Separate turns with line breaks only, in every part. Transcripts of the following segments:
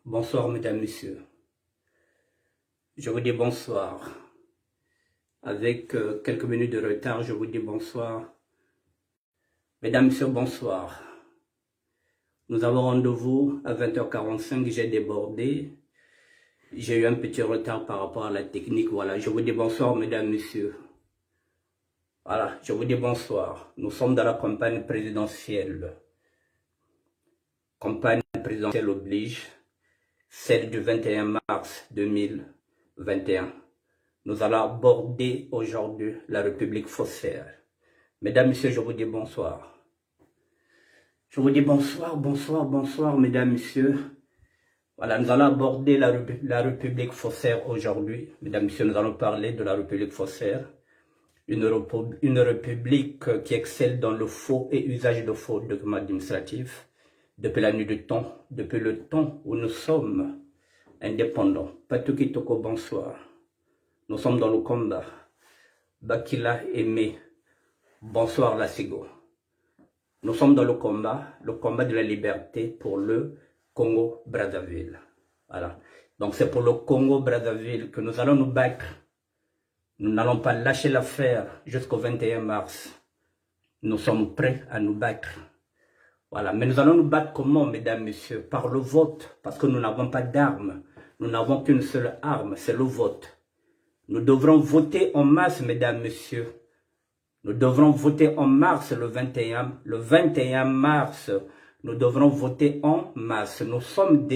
Bonsoir, mesdames, messieurs. Je vous dis bonsoir. Avec quelques minutes de retard, je vous dis bonsoir. Mesdames, messieurs, bonsoir. Nous avons rendez-vous à 20h45, j'ai débordé. J'ai eu un petit retard par rapport à la technique. Voilà, je vous dis bonsoir, mesdames, messieurs. Voilà, je vous dis bonsoir. Nous sommes dans la campagne présidentielle. Campagne présidentielle oblige. Celle du 21 mars 2021. Nous allons aborder aujourd'hui la République faussaire. Mesdames, messieurs, je vous dis bonsoir. Je vous dis bonsoir, bonsoir, bonsoir, mesdames, messieurs. Voilà, nous allons aborder la République faussaire aujourd'hui. Mesdames, messieurs, nous allons parler de la République faussaire. Une république qui excelle dans le faux et usage de faux documents administratifs. Depuis la nuit du temps, depuis le temps où nous sommes indépendants. Patuki Toko, bonsoir. Nous sommes dans le combat. Bakila Aimé, bonsoir Lassigo. Nous sommes dans le combat de la liberté pour le Congo-Brazzaville. Voilà. Donc c'est pour le Congo-Brazzaville que nous allons nous battre. Nous n'allons pas lâcher l'affaire jusqu'au 21 mars. Nous sommes prêts à nous battre. Voilà, mais nous allons nous battre comment, mesdames, messieurs? Par le vote, parce que nous n'avons pas d'armes. Nous n'avons qu'une seule arme, c'est le vote. Nous devrons voter en masse, mesdames, messieurs. Nous devrons voter en mars le 21 mars. Nous devrons voter en masse. Nous sommes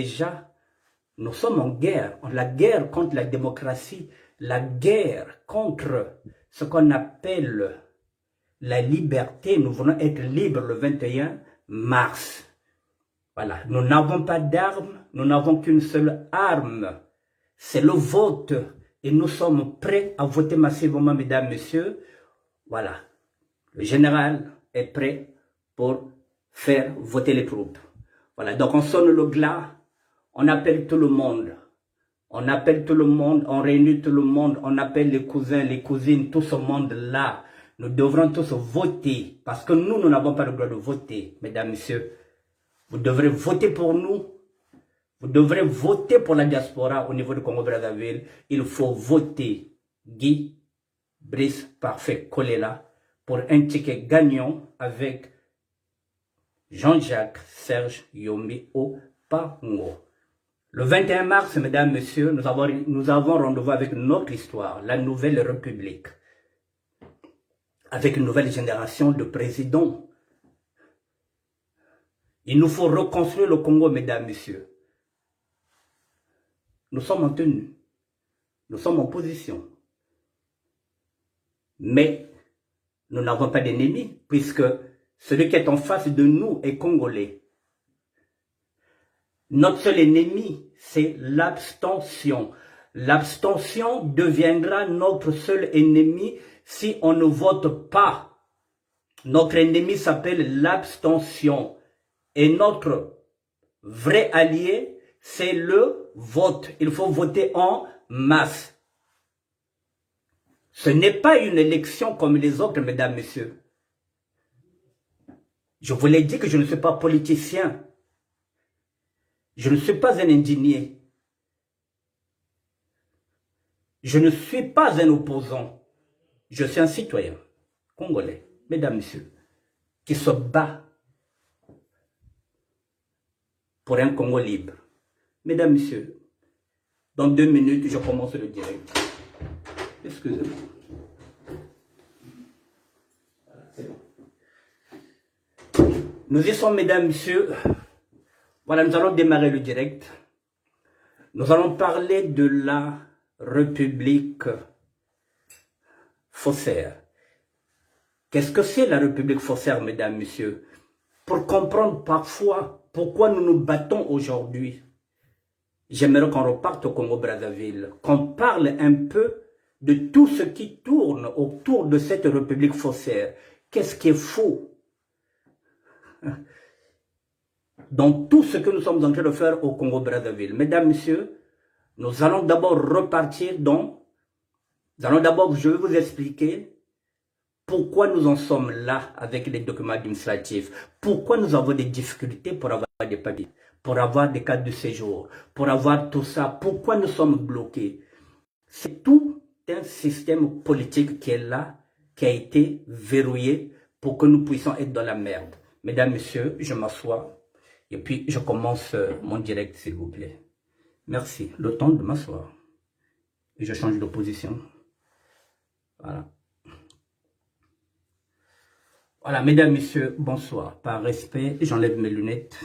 en guerre. La guerre contre la démocratie, la guerre contre ce qu'on appelle la liberté. Nous voulons être libres le 21 mars. Voilà, nous n'avons pas d'armes, nous n'avons qu'une seule arme, c'est le vote. Et nous sommes prêts à voter massivement, mesdames, messieurs. Voilà, le général est prêt pour faire voter les troupes. Voilà, donc on sonne le glas, on appelle tout le monde. On appelle tout le monde, on réunit tout le monde, on appelle les cousins, les cousines, tout ce monde-là. Nous devrons tous voter, parce que nous n'avons pas le droit de voter, mesdames, messieurs. Vous devrez voter pour nous. Vous devrez voter pour la diaspora au niveau du Congo-Brazzaville. Il faut voter Guy Brice Parfait Kolela pour un ticket gagnant avec Jean-Jacques Serge Yombi Opango. Le 21 mars, mesdames, messieurs, nous avons rendez-vous avec notre histoire, la nouvelle République. Avec une nouvelle génération de présidents. Il nous faut reconstruire le Congo, mesdames, messieurs. Nous sommes en tenue. Nous sommes en position. Mais nous n'avons pas d'ennemis, puisque celui qui est en face de nous est congolais. Notre seul ennemi, c'est l'abstention. L'abstention deviendra notre seul ennemi si on ne vote pas. Notre ennemi s'appelle l'abstention. Et notre vrai allié, c'est le vote. Il faut voter en masse. Ce n'est pas une élection comme les autres, mesdames, messieurs. Je vous l'ai dit que je ne suis pas politicien. Je ne suis pas un indigné. Je ne suis pas un opposant. Je suis un citoyen congolais, mesdames, messieurs, qui se bat pour un Congo libre. Mesdames, messieurs, dans 2 minutes, je commence le direct. Excusez-moi. Voilà, c'est bon. Nous y sommes, mesdames, messieurs. Voilà, nous allons démarrer le direct. Nous allons parler de la République faussaire. Qu'est-ce que c'est la République faussaire, mesdames, messieurs? Pour comprendre parfois pourquoi nous nous battons aujourd'hui, j'aimerais qu'on reparte au Congo-Brazzaville, qu'on parle un peu de tout ce qui tourne autour de cette République faussaire. Qu'est-ce qui est faux dans tout ce que nous sommes en train de faire au Congo-Brazzaville? Mesdames, messieurs, nous allons d'abord repartir je vais vous expliquer pourquoi nous en sommes là avec les documents administratifs, pourquoi nous avons des difficultés pour avoir des papiers, pour avoir des cartes de séjour, pour avoir tout ça. Pourquoi nous sommes bloqués? C'est tout un système politique qui est là, qui a été verrouillé pour que nous puissions être dans la merde. Mesdames, Messieurs, je m'assois et puis je commence mon direct, s'il vous plaît. Merci. Le temps de m'asseoir. Et je change de position. Voilà. Voilà, mesdames, messieurs, bonsoir. Par respect, j'enlève mes lunettes.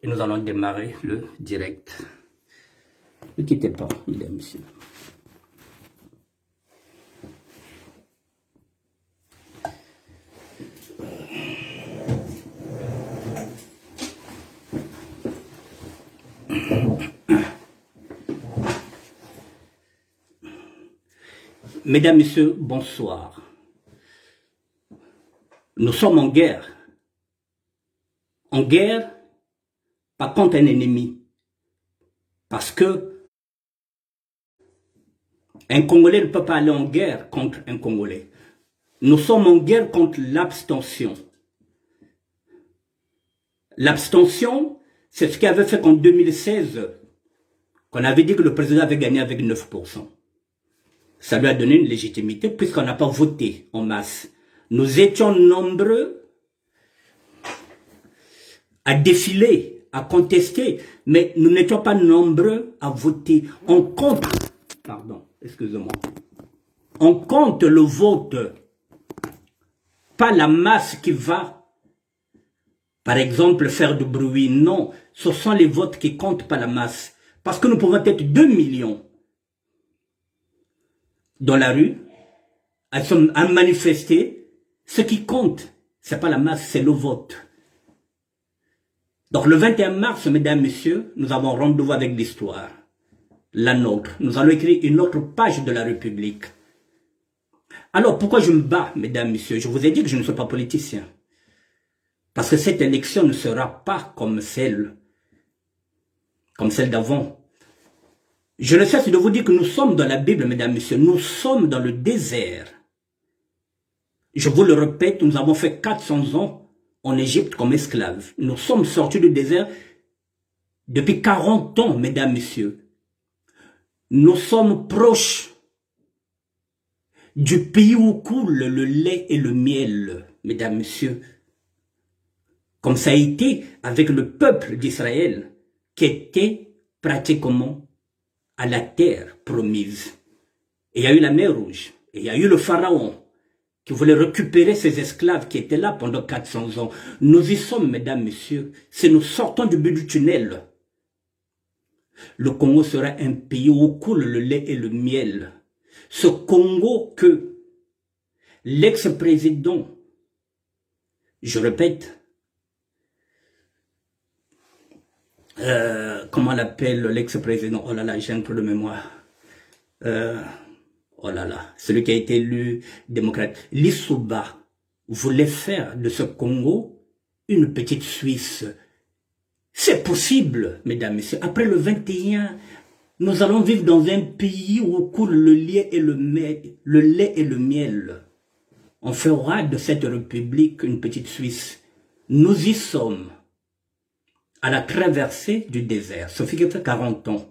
Et nous allons démarrer le direct. Ne quittez pas, mesdames, messieurs. Mesdames, messieurs, bonsoir. Nous sommes en guerre. En guerre, pas contre un ennemi. Parce que un Congolais ne peut pas aller en guerre contre un Congolais. Nous sommes en guerre contre l'abstention. L'abstention, c'est ce qui avait fait qu'en 2016, qu'on avait dit que le président avait gagné avec 9%. Ça lui a donné une légitimité puisqu'on n'a pas voté en masse. Nous étions nombreux à défiler, à contester, mais nous n'étions pas nombreux à voter. On compte, pardon, excusez-moi, on compte le vote, pas la masse qui va, par exemple, faire du bruit. Non, ce sont les votes qui comptent, pas la masse. Parce que nous pouvons être 2 millions dans la rue, à manifester. Ce qui compte, ce n'est pas la masse, c'est le vote. Donc le 21 mars, mesdames, messieurs, nous avons rendez-vous avec l'histoire, la nôtre. Nous allons écrire une autre page de la République. Alors pourquoi je me bats, mesdames, messieurs? Je vous ai dit que je ne suis pas politicien. Parce que cette élection ne sera pas comme celle d'avant. Je ne cesse de vous dire que nous sommes dans la Bible, mesdames, messieurs. Nous sommes dans le désert. Je vous le répète, nous avons fait 400 ans en Égypte comme esclaves. Nous sommes sortis du désert depuis 40 ans, mesdames, messieurs. Nous sommes proches du pays où coule le lait et le miel, mesdames, messieurs. Comme ça a été avec le peuple d'Israël qui était pratiquement à la terre promise. Et il y a eu la mer Rouge, et il y a eu le pharaon qui voulait récupérer ces esclaves qui étaient là pendant 400 ans. Nous y sommes, mesdames, messieurs. Si nous sortons du bout du tunnel, le Congo sera un pays où coule le lait et le miel. Ce Congo que l'ex-président, je répète, comment l'appelle l'ex-président? Oh là là, j'ai un peu de mémoire. Oh là là, celui qui a été élu démocrate. Lissouba voulait faire de ce Congo une petite Suisse. C'est possible, mesdames, messieurs. Après le 21, nous allons vivre dans un pays où coule le lait et le miel. On fera de cette république une petite Suisse. Nous y sommes, à la traversée du désert. Sophie qui fait 40 ans.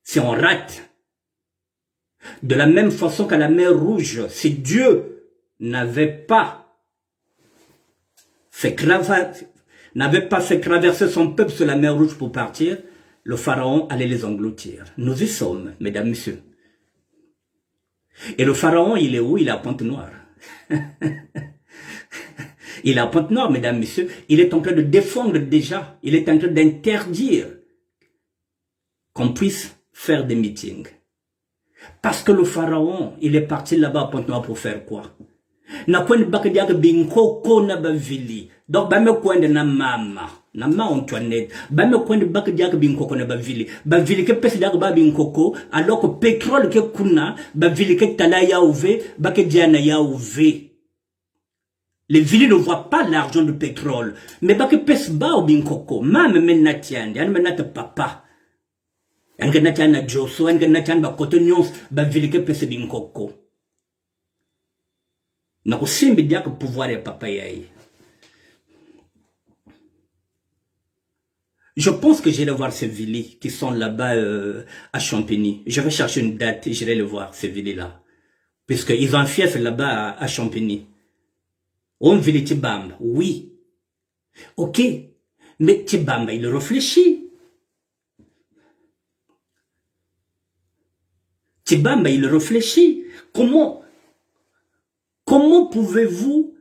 Si on rate, de la même façon qu'à la mer Rouge, si Dieu n'avait pas fait traverser son peuple sur la mer Rouge pour partir, le pharaon allait les engloutir. Nous y sommes, mesdames, messieurs. Et le pharaon, il est où? Il est à Pointe-Noire. Il est à Pointe-Noire, mesdames, messieurs. Il est en train de défendre déjà. Il est en train d'interdire qu'on puisse faire des meetings. Parce que le pharaon, il est parti là-bas à Pointe-Noire pour faire quoi? Na kwen bakadiak binkoko na bavili. Donc ba me kwende na mama. Na ma Antoinette. Ba me kwende bakadiak binkoko na bavili. Bavili ke pesi dak ba binkoko alors que pétrole ke kuna bavili ke tala ya ouvé, ba ke diana ya ouvé. Les villes ne voient pas l'argent du pétrole, mais ba ke pesi ba au binkoko. Mame menatiande, an menata papa. Yange natiana Joso, yange natiana ba kote nyons ba vili ke pesi binkoko. Na kusimbi diak pouvoir ya papa yayi. Je pense que j'irai voir ces villes qui sont là-bas à Champigny. Je vais chercher une date et j'irai les voir, ces villes-là. Puisqu'ils ont un fief là-bas à Champigny. On ville Tibamba, oui. Ok. Mais Tibamba, il réfléchit. Tibamba, il réfléchit. Comment pouvez-vous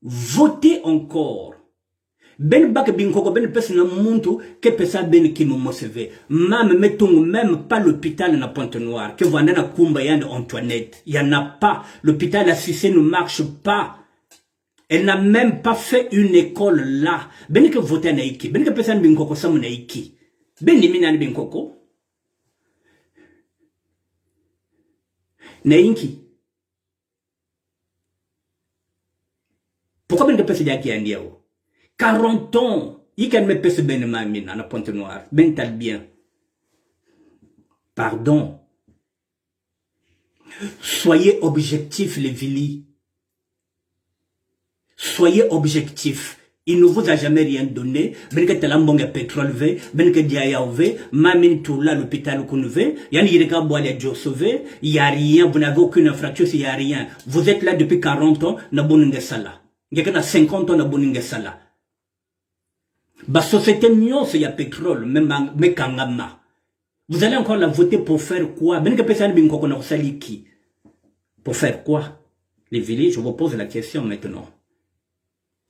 voter encore? Ben bak bin koko ben pes na muntu ke pesa ben kimo moseve même pas l'hôpital na Pointe-Noire que vous na kumba yande Antoinette, il y en a pas. L'hôpital à Cissé ne marche pas. Elle n'a même pas fait une école là. Ben que voter na iki, ben que pesa bin koko samu na iki. Ben ni mina bin koko na inki. Pourquoi ben que pesa yaki andiao? 40 ans, il can me pèse ben mamina na Pointe-Noire, ben tal bien. Pardon. Soyez objectifs les villes. Soyez objectifs. Il ne vous a jamais rien donné. Ben que talambonga pétrole ve, ben que diaya ve, mamin tout là l'hôpital qu'on ve, yani yireka boale josove, il y a rien, vous n'avez aucune infraction, il y a rien. Vous êtes là depuis 40 ans, na boninga sala. Ngekana 50 ans na boninga sala. Bah, société mignon, il y a pétrole, même kangama. Vous allez encore la voter pour faire quoi? Pour faire quoi? Les villes, je vous pose la question maintenant.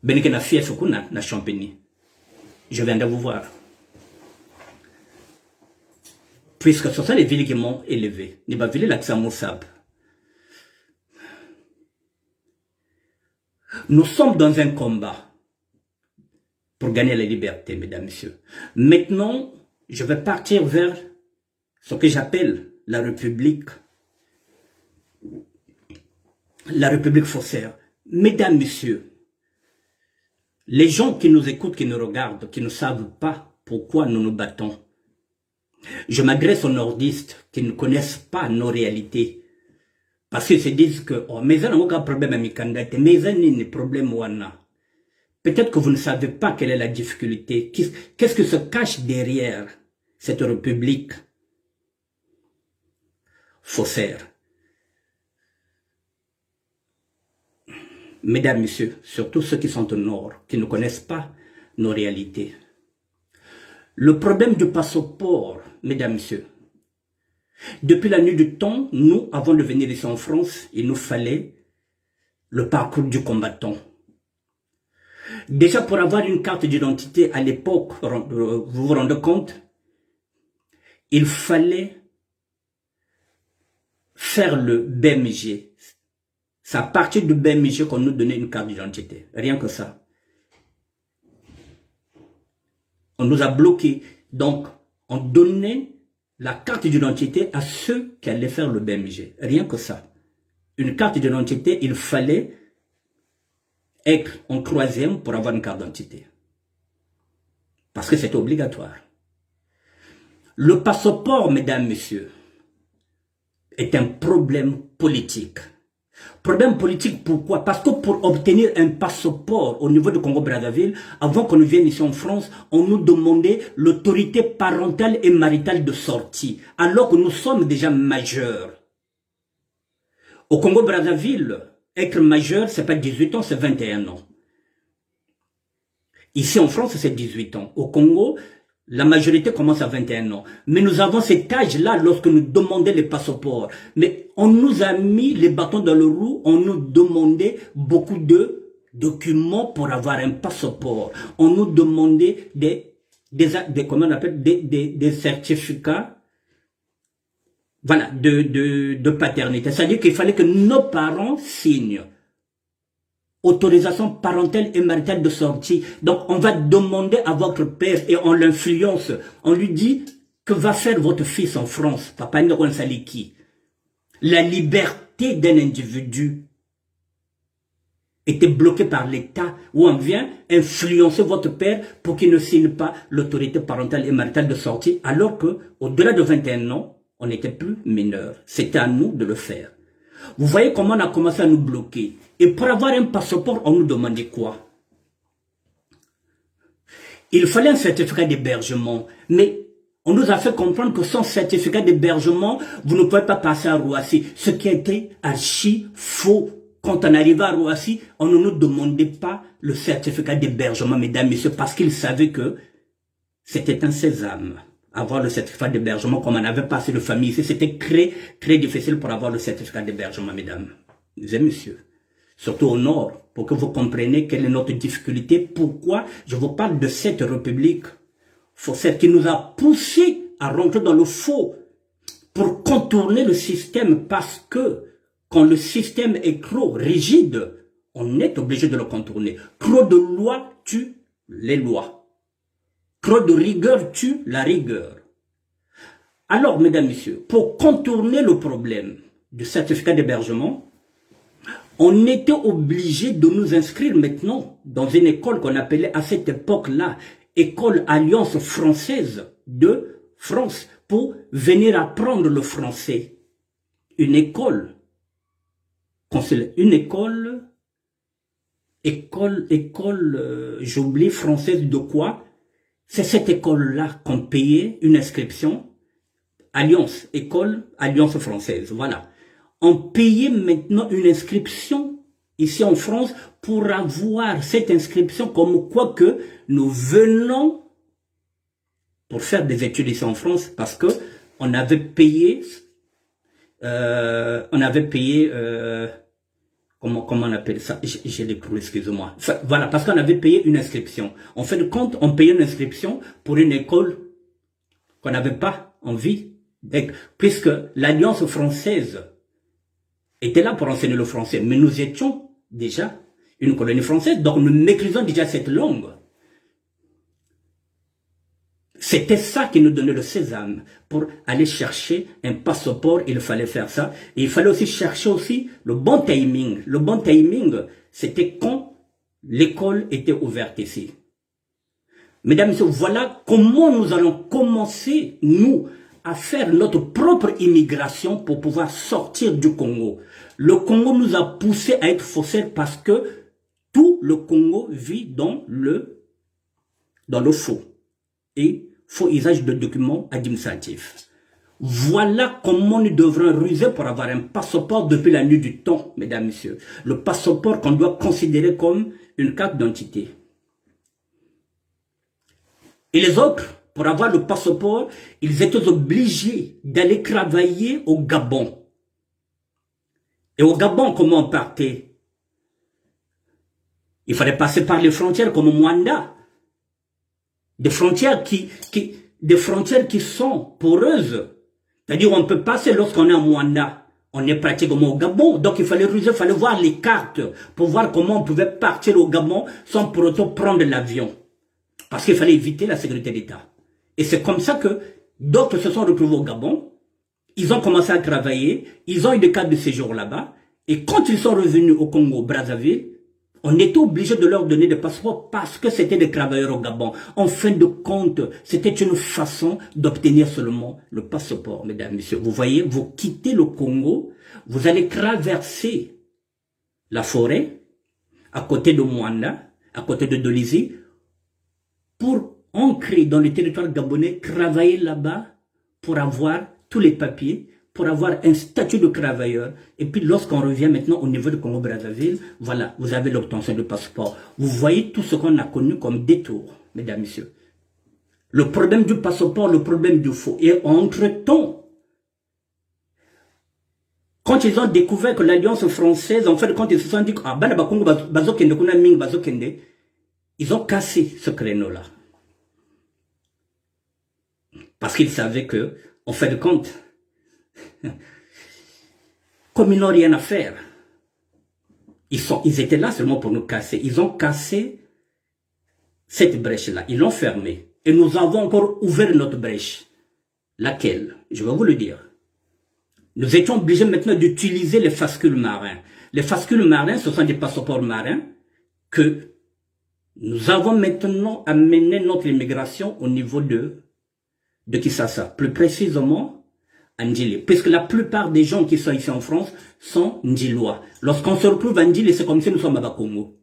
Ben que na fief na Champigny. Je viens de vous voir. Puisque ce sont les villes qui m'ont élevé. Ni ba ville la Tsamoussab. Nous sommes dans un combat pour gagner la liberté, mesdames, messieurs. Maintenant, je vais partir vers ce que j'appelle la République faussaire. Mesdames, messieurs, les gens qui nous écoutent, qui nous regardent, qui ne savent pas pourquoi nous nous battons, je m'adresse aux nordistes qui ne connaissent pas nos réalités. Parce qu'ils se disent que, oh, mais ça n'a aucun problème à Mikanda, mais ça n'a pas problème wana. Peut-être que vous ne savez pas quelle est la difficulté. Qu'est-ce que se cache derrière cette république faussaire? Mesdames, messieurs, surtout ceux qui sont au nord, qui ne connaissent pas nos réalités. Le problème du passeport, mesdames, messieurs, depuis la nuit du temps, nous, avant de venir ici en France, il nous fallait le parcours du combattant. Déjà, pour avoir une carte d'identité à l'époque, vous vous rendez compte, il fallait faire le BMG. C'est à partir du BMG qu'on nous donnait une carte d'identité. Rien que ça. On nous a bloqués. Donc, on donnait la carte d'identité à ceux qui allaient faire le BMG. Rien que ça. Une carte d'identité, il fallait être en 3e pour avoir une carte d'identité. Parce que c'est obligatoire. Le passeport, mesdames, messieurs, est un problème politique. Problème politique, pourquoi? Parce que pour obtenir un passeport au niveau du Congo-Brazzaville, avant qu'on vienne ici en France, on nous demandait l'autorité parentale et maritale de sortie, alors que nous sommes déjà majeurs. Au Congo-Brazzaville, être majeur, c'est pas 18 ans, c'est 21 ans. Ici en France, c'est 18 ans. Au Congo, la majorité commence à 21 ans. Mais nous avons cet âge-là lorsque nous demandons les passeports. Mais on nous a mis les bâtons dans le roue, on nous demandait beaucoup de documents pour avoir un passeport. On nous demandait comment on appelle, des certificats, voilà, de paternité. C'est-à-dire qu'il fallait que nos parents signent. Autorisation parentale et maritale de sortie. Donc, on va demander à votre père et on l'influence. On lui dit, que va faire votre fils en France? Papa Ndokonsaliki. La liberté d'un individu était bloquée par l'État où on vient influencer votre père pour qu'il ne signe pas l'autorité parentale et maritale de sortie alors que, au-delà de 21 ans, on n'était plus mineur. C'était à nous de le faire. Vous voyez comment on a commencé à nous bloquer. Et pour avoir un passeport, on nous demandait quoi? Il fallait un certificat d'hébergement, mais on nous a fait comprendre que sans certificat d'hébergement, vous ne pouvez pas passer à Roissy. Ce qui a été archi faux. Quand on arrivait à Roissy, on ne nous demandait pas le certificat d'hébergement, mesdames, messieurs, parce qu'ils savaient que c'était un sésame. Avoir le certificat d'hébergement, comme on n'avait pas assez de famille ici, c'était très difficile pour avoir le certificat d'hébergement, mesdames et messieurs. Surtout au nord, pour que vous compreniez quelle est notre difficulté, pourquoi je vous parle de cette république faussaire qui nous a poussé à rentrer dans le faux pour contourner le système, parce que quand le système est trop rigide, on est obligé de le contourner. Trop de lois tue les lois. Trop de rigueur tue la rigueur. Alors, mesdames, messieurs, pour contourner le problème du certificat d'hébergement, on était obligé de nous inscrire maintenant dans une école qu'on appelait à cette époque-là École Alliance Française de France, pour venir apprendre le français. Une école, j'oublie, française de quoi? C'est cette école-là qu'on payait une inscription. Alliance, École Alliance Française, voilà. On payait maintenant une inscription ici en France pour avoir cette inscription comme quoi que nous venons pour faire des études ici en France, parce que on avait payé, comment on appelle ça? J'ai les trous, excusez-moi. Enfin, voilà, parce qu'on avait payé une inscription. En fin de compte, on payait une inscription pour une école qu'on n'avait pas envie, puisque l'Alliance française était là pour enseigner le français, mais nous étions déjà une colonie française, donc nous maîtrisons déjà cette langue. C'était ça qui nous donnait le sésame. Pour aller chercher un passeport, il fallait faire ça. Et il fallait aussi chercher aussi le bon timing. Le bon timing, c'était quand l'école était ouverte ici. Mesdames et messieurs, voilà comment nous allons commencer, nous, à faire notre propre immigration pour pouvoir sortir du Congo. Le Congo nous a poussé à être faussaires parce que tout le Congo vit dans le faux. Et faux usage de documents administratifs. Voilà comment nous devrons ruser pour avoir un passeport depuis la nuit du temps, mesdames et messieurs. Le passeport qu'on doit considérer comme une carte d'identité. Et les autres, pour avoir le passeport, ils étaient obligés d'aller travailler au Gabon. Et au Gabon, comment on partait? Il fallait passer par les frontières comme au Mwanda. Des frontières qui sont poreuses. C'est-à-dire on peut passer lorsqu'on est en Mwanda. On est pratiquement au Gabon. Donc il fallait ruser, il fallait voir les cartes pour voir comment on pouvait partir au Gabon sans pour autant prendre l'avion. Parce qu'il fallait éviter la sécurité d'État. Et c'est comme ça que d'autres se sont retrouvés au Gabon. Ils ont commencé à travailler. Ils ont eu des cartes de séjour là-bas. Et quand ils sont revenus au Congo, Brazzaville, on était obligé de leur donner des passeports parce que c'était des travailleurs au Gabon. En fin de compte, c'était une façon d'obtenir seulement le passeport, mesdames et messieurs. Vous voyez, vous quittez le Congo, vous allez traverser la forêt, à côté de Mwanda, à côté de Dolisie, pour ancrer dans le territoire gabonais, travailler là-bas pour avoir tous les papiers, pour avoir un statut de travailleur. Et puis lorsqu'on revient maintenant au niveau de Congo-Brazzaville, voilà, vous avez l'obtention de passeport. Vous voyez tout ce qu'on a connu comme détour, mesdames et messieurs. Le problème du passeport, le problème du faux. Et entre-temps, quand ils ont découvert que l'Alliance française, en fait, quand ils se sont dit, ah, ils ont cassé ce créneau-là. Parce qu'ils savaient que, en fait de compte, comme ils n'ont rien à faire, ils étaient là seulement pour nous casser. Ils ont cassé cette brèche-là. Ils l'ont fermée. Et nous avons encore ouvert notre brèche. Laquelle? Je vais vous le dire. Nous étions obligés maintenant d'utiliser les fascules marins. Les fascules marins, ce sont des passeports marins que nous avons maintenant amené notre immigration au niveau de Kinshasa. Plus précisément, Ndjili, puisque la plupart des gens qui sont ici en France sont Ndjilois. Lorsqu'on se retrouve à Ndjili, c'est comme si nous sommes à Bakongo.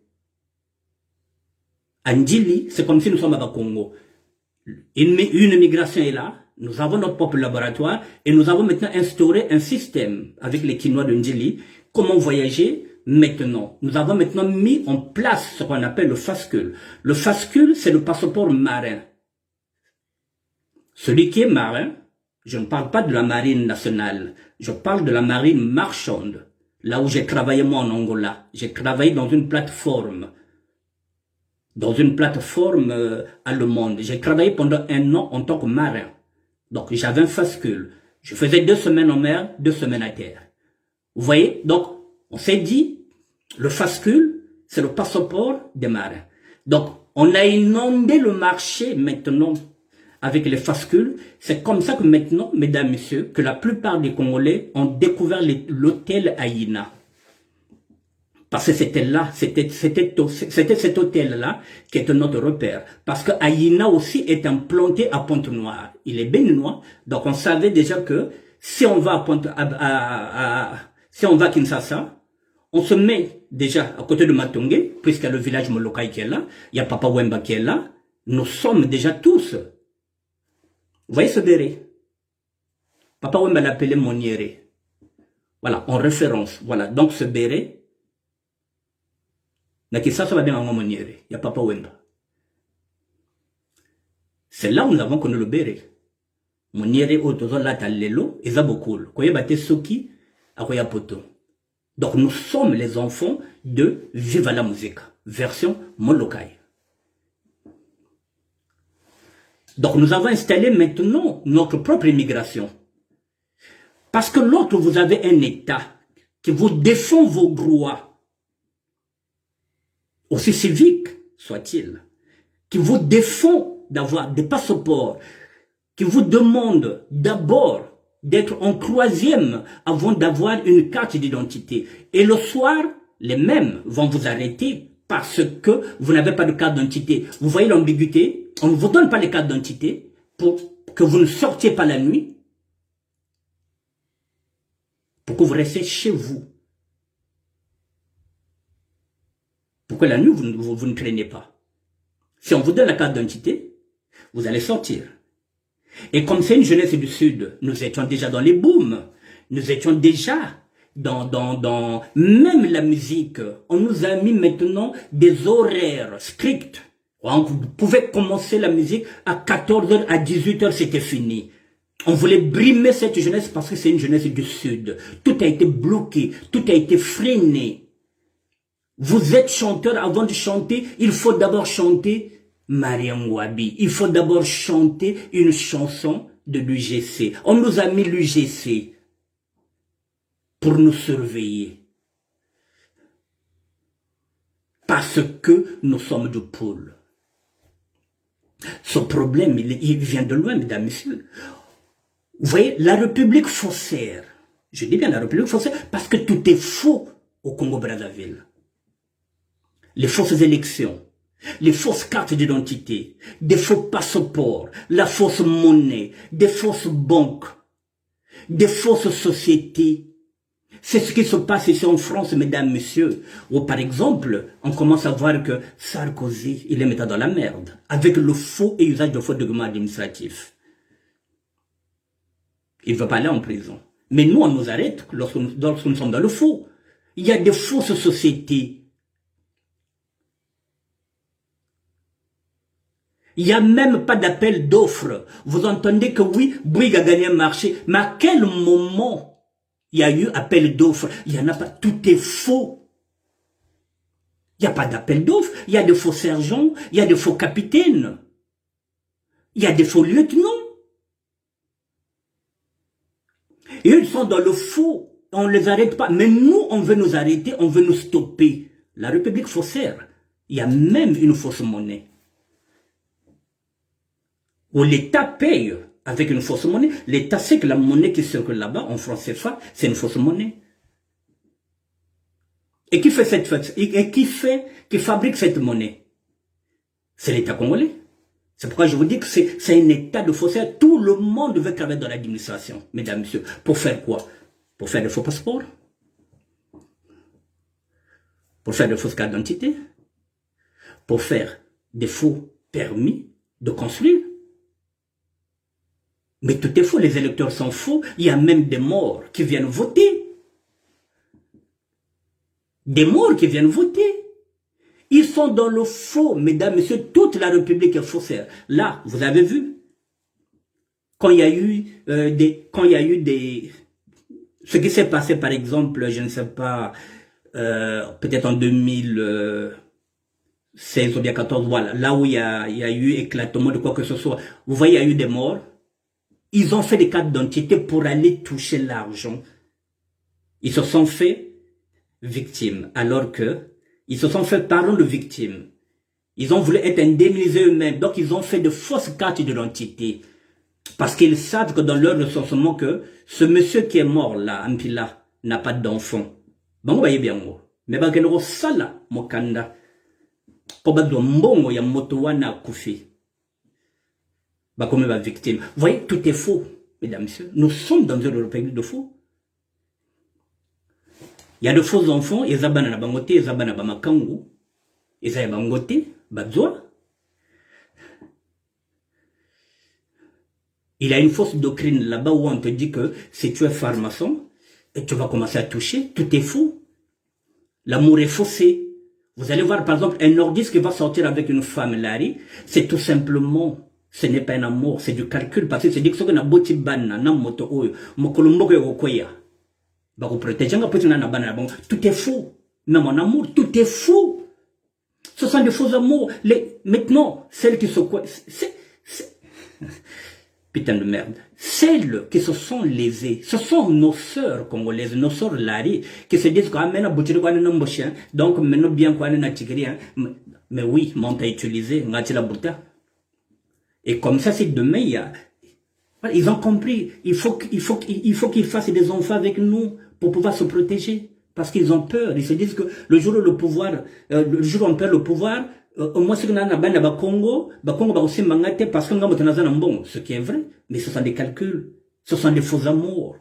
Ndjili, c'est comme si nous sommes à Congo. Une migration est là, nous avons notre propre laboratoire et nous avons maintenant instauré un système avec les Quinois de Ndjili. Comment voyager maintenant? Nous avons maintenant mis en place ce qu'on appelle le fascule. Le fascule, c'est le passeport marin. Celui qui est marin, je ne parle pas de la marine nationale, je parle de la marine marchande. Là où j'ai travaillé moi en Angola, j'ai travaillé dans une plateforme allemande. J'ai travaillé pendant 1 an en tant que marin. Donc j'avais un fascule. Je faisais 2 semaines en mer, 2 semaines à terre. Vous voyez? Donc on s'est dit, le fascule, c'est le passeport des marins. Donc on a inondé le marché maintenant avec les fascules. C'est comme ça que maintenant, mesdames, messieurs, que la plupart des Congolais ont découvert l'hôtel Aïna. Parce que c'était là, c'était cet hôtel-là qui était notre repère. Parce que Aïna aussi est implanté à Pointe-Noire. Il est béninois, donc on savait déjà que si on va si on va à Kinshasa, on se met déjà à côté de Matongé, puisqu'il y a le village Molokai qui est là, il y a Papa Wemba qui est là, nous sommes déjà tous. Vous voyez ce béret? Papa Wemba l'appelait Moniere. Voilà, en référence. Voilà, donc ce béret, ça va bien en Moniere. Il y a Papa Wemba. C'est là où nous avons connu le béret. Moniere otozo la talelo, et zabokul. Koye bate soki, akoya poto. Donc nous sommes les enfants de Viva la musique, version Molokai. Donc nous avons installé maintenant notre propre immigration. Parce que lorsque vous avez un État qui vous défend vos droits, aussi civiques soit-il, qui vous défend d'avoir des passeports, qui vous demande d'abord d'être en 3e avant d'avoir une carte d'identité. Et le soir, les mêmes vont vous arrêter parce que vous n'avez pas de carte d'identité. Vous voyez l'ambiguïté? On ne vous donne pas les cartes d'identité pour que vous ne sortiez pas la nuit, pour que vous restiez chez vous. Pour que la nuit, vous ne traînez pas. Si on vous donne la carte d'identité, vous allez sortir. Et comme c'est une jeunesse du Sud, nous étions déjà dans les booms. Nous étions déjà dans même la musique. On nous a mis maintenant des horaires stricts. Vous pouvez commencer la musique à 14h, à 18h, c'était fini. On voulait brimer cette jeunesse parce que c'est une jeunesse du Sud. Tout a été bloqué, tout a été freiné. Vous êtes chanteur, avant de chanter, il faut d'abord chanter Mariam Wabi. Il faut d'abord chanter une chanson de l'UGC. On nous a mis l'UGC pour nous surveiller. Parce que nous sommes de pôle. Ce problème, il vient de loin, mesdames, messieurs. Vous voyez, la République faussaire. Je dis bien la République faussaire parce que tout est faux au Congo-Brazzaville. Les fausses élections, les fausses cartes d'identité, des faux passeports, la fausse monnaie, des fausses banques, des fausses sociétés. C'est ce qui se passe ici en France, mesdames, messieurs, où par exemple, on commence à voir que Sarkozy, il est maintenant dans la merde, avec le faux et usage de faux documents administratifs. Il ne veut pas aller en prison. Mais nous, on nous arrête lorsque nous sommes dans le faux. Il y a des fausses sociétés. Il n'y a même pas d'appel d'offres. Vous entendez que oui, Bouygues a gagné un marché. Mais à quel moment il y a eu appel d'offres? Il n'y en a pas. Tout est faux. Il n'y a pas d'appel d'offres. Il y a des faux sergents. Il y a des faux capitaines. Il y a des faux lieutenants. Et ils sont dans le faux. On ne les arrête pas. Mais nous, on veut nous arrêter. On veut nous stopper. La République faussaire. Il y a même une fausse monnaie. Où l'État paye avec une fausse monnaie. L'État sait que la monnaie qui circule là-bas, en francs CFA, c'est une fausse monnaie. Et qui fabrique cette monnaie? C'est l'État congolais. C'est pourquoi je vous dis que c'est un État de faussaire. Tout le monde veut travailler dans l'administration, mesdames, messieurs. Pour faire quoi? Pour faire des faux passeports? Pour faire des fausses cartes d'identité? Pour faire des faux permis de construire. Mais tout est faux, les électeurs sont faux, il y a même des morts qui viennent voter. Des morts qui viennent voter. Ils sont dans le faux, mesdames, messieurs, toute la République est faussaire. Là, vous avez vu, quand il y a eu ce qui s'est passé, par exemple, je ne sais pas, peut-être en 2016 ou bien 14, voilà, là où il y a eu éclatement de quoi que ce soit, vous voyez, il y a eu des morts. Ils ont fait des cartes d'identité pour aller toucher l'argent. Ils se sont fait victimes, alors que ils se sont fait parlant de victimes. Ils ont voulu être indemnisés eux-mêmes, donc ils ont fait de fausses cartes d'identité. Parce qu'ils savent que dans leur recensement que ce monsieur qui est mort là, Ampila, n'a pas d'enfant. Bon, vous voyez bien, mais bah, que sala, mokanda. Kobado mbongo ya motowana koufi. Bah, comme ma victime. Vous voyez, tout est faux, mesdames, messieurs. Nous sommes dans une république de faux. Il y a de faux enfants, ils abandonnent la bangote, ils abandonnent la bamakangu, ils abandonnent la bangote, badzoa. Il y a une fausse doctrine là-bas où on te dit que si tu es pharmacien, et tu vas commencer à toucher, tout est faux. L'amour est faussé. Vous allez voir par exemple un nordiste qui va sortir avec une femme, Larry, c'est tout simplement, ce n'est pas un amour, c'est du calcul, parce que c'est dit que ce qu'on a beau tibana, na moto oyo, mokolombo yo koya. Bah, vous protégez, tout est faux. Même en amour, tout est faux. Ce sont des faux amours. Maintenant, celles qui se... Putain de merde. Celles qui se sont lésées, ce sont nos sœurs congolaises, nos sœurs Lari, qui se disent que donc maintenant bien quoi mais oui, monte à utiliser, et comme ça, c'est demain, il y a... Ils ont compris, il faut qu'ils fassent des enfants avec nous pour pouvoir se protéger. Parce qu'ils ont peur. Ils se disent que le jour où le pouvoir, le jour où on perd le pouvoir, au moins ce qu'on a dans Congo va aussi mangater parce qu'on a un bon. Ce qui est vrai, mais ce sont des calculs. Ce sont des faux amours.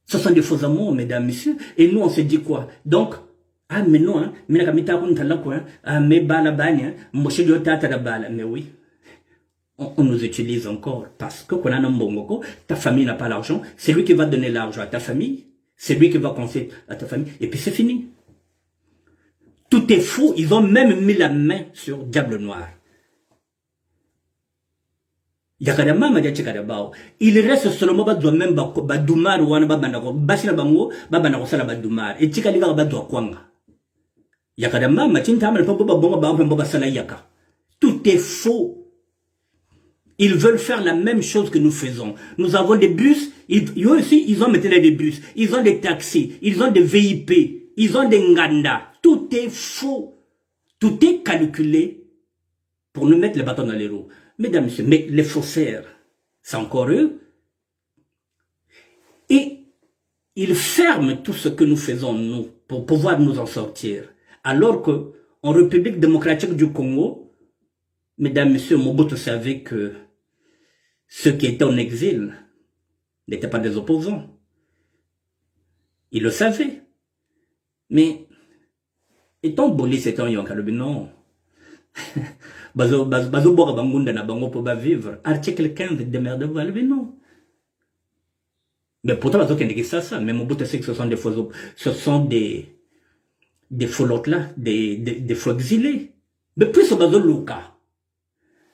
Ce sont des faux amours, mesdames, messieurs. Et nous, on se dit quoi? Donc, ah, mais non, hein, mais oui. On nous utilise encore parce que qu'on a un bon ta famille n'a pas l'argent, c'est lui qui va donner l'argent à ta famille, c'est lui qui va conseiller à ta famille, et puis c'est fini. Tout est faux, ils ont même mis la main sur Diable Noir. Il reste seulement même Badoumar ou Anabanako, Basina Bango, Babanako Sala Badoumar, et Tikaliga Badwa Kwanga. Yakadama, Matinta, Yaka. Tout est faux. Ils veulent faire la même chose que nous faisons. Nous avons des bus, eux aussi, ils ont maintenant des bus, ils ont des taxis, ils ont des VIP, ils ont des Nganda. Tout est faux. Tout est calculé pour nous mettre les bâtons dans les roues. Mesdames, messieurs, mais les faussaires, c'est encore eux. Et ils ferment tout ce que nous faisons, nous, pour pouvoir nous en sortir. Alors que, en République démocratique du Congo, mesdames, messieurs, Mobutu savait que ceux qui étaient en exil n'étaient pas des opposants. Il le savait. Mais, étant bolé, c'est un yonkalobi, non. Bazo bora bangunda na bango pour vivre. Article 15, démerdez-vous, non. Mais pourtant, bazo qui ça, mais Mobutu sait que ce sont des faux, ce sont des faux lots là, des faux exilés. Mais plus ce bazo luka.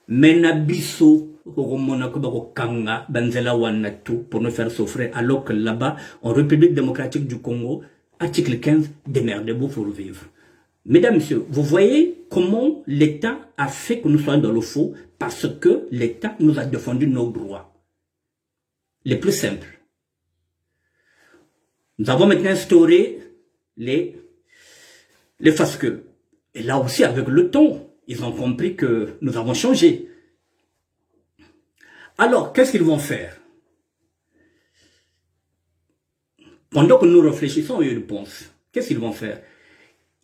Menabiso, pour nous faire souffrir, alors que là-bas, en République démocratique du Congo, article 15, démerdez-vous pour vivre. Mesdames, messieurs, vous voyez comment l'État a fait que nous soyons dans le faux, parce que l'État nous a défendu nos droits. Les plus simples. Nous avons maintenant instauré les fasqueux. Et là aussi, avec le temps, ils ont compris que nous avons changé. Alors, qu'est-ce qu'ils vont faire? Pendant que nous réfléchissons et ils pensent, qu'est-ce qu'ils vont faire?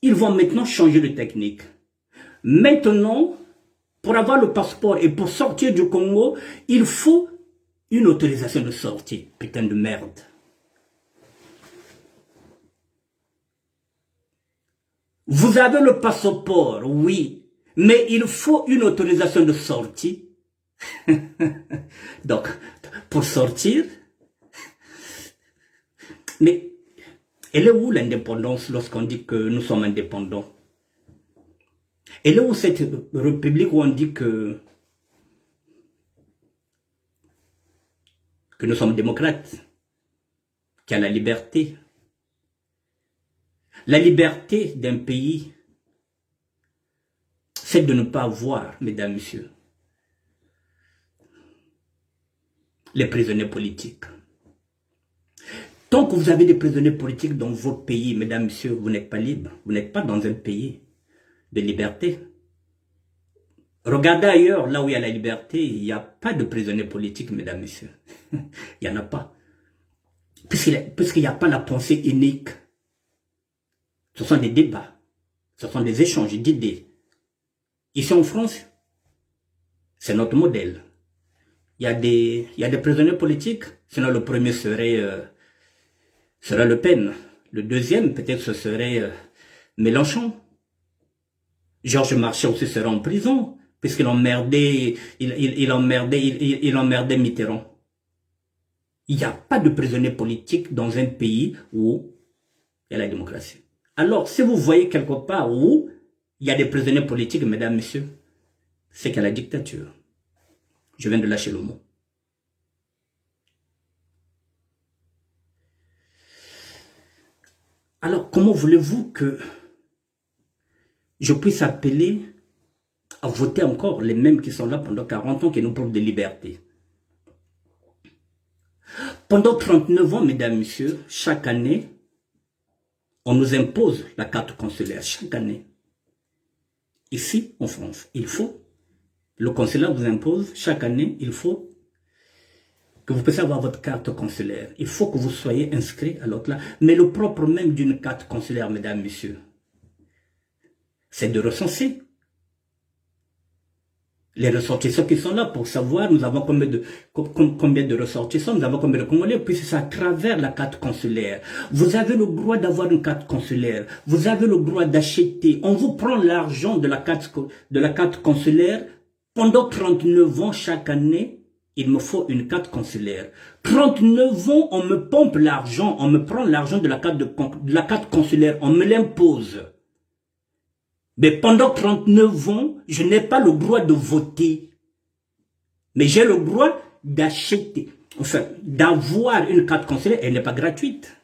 Ils vont maintenant changer de technique. Maintenant, pour avoir le passeport et pour sortir du Congo, il faut une autorisation de sortie. Putain de merde. Vous avez le passeport, oui, mais il faut une autorisation de sortie. Donc, pour sortir, mais elle est où l'indépendance lorsqu'on dit que nous sommes indépendants? Elle est où cette république où on dit que nous sommes démocrates, qu'il y a la liberté? La liberté d'un pays, c'est de ne pas avoir, mesdames, messieurs, les prisonniers politiques. Tant que vous avez des prisonniers politiques dans vos pays, mesdames, messieurs, vous n'êtes pas libres. Vous n'êtes pas dans un pays de liberté. Regardez ailleurs, là où il y a la liberté, il n'y a pas de prisonniers politiques, mesdames, messieurs. Il n'y en a pas. Puisqu'il n'y a pas la pensée unique. Ce sont des débats. Ce sont des échanges d'idées. Ici en France, c'est notre modèle. Il y a des prisonniers politiques. Sinon, le premier serait Le Pen. Le deuxième, peut-être, ce serait Mélenchon. Georges Marchais aussi sera en prison, puisqu'il emmerdait, il emmerdait Mitterrand. Il n'y a pas de prisonniers politiques dans un pays où il y a la démocratie. Alors, si vous voyez quelque part où il y a des prisonniers politiques, mesdames, messieurs, c'est qu'il y a la dictature. Je viens de lâcher le mot. Alors, comment voulez-vous que je puisse appeler à voter encore les mêmes qui sont là pendant 40 ans, qui nous prouvent de liberté? Pendant 39 ans, mesdames, messieurs, chaque année, on nous impose la carte consulaire, chaque année. Ici, en France, il faut, le consulat vous impose, chaque année, il faut que vous puissiez avoir votre carte consulaire. Il faut que vous soyez inscrit à l'autre là. Mais le propre même d'une carte consulaire, mesdames, messieurs, c'est de recenser les ressortissants qui sont là pour savoir nous avons combien de ressortissants, nous avons combien de Congolais, puis c'est à travers la carte consulaire. Vous avez le droit d'avoir une carte consulaire, vous avez le droit d'acheter, on vous prend l'argent de la carte consulaire. Pendant 39 ans chaque année, il me faut une carte consulaire. 39 ans, on me pompe l'argent, on me prend l'argent de la carte consulaire, on me l'impose. Mais pendant 39 ans, je n'ai pas le droit de voter. Mais j'ai le droit d'acheter, enfin, d'avoir une carte consulaire, elle n'est pas gratuite.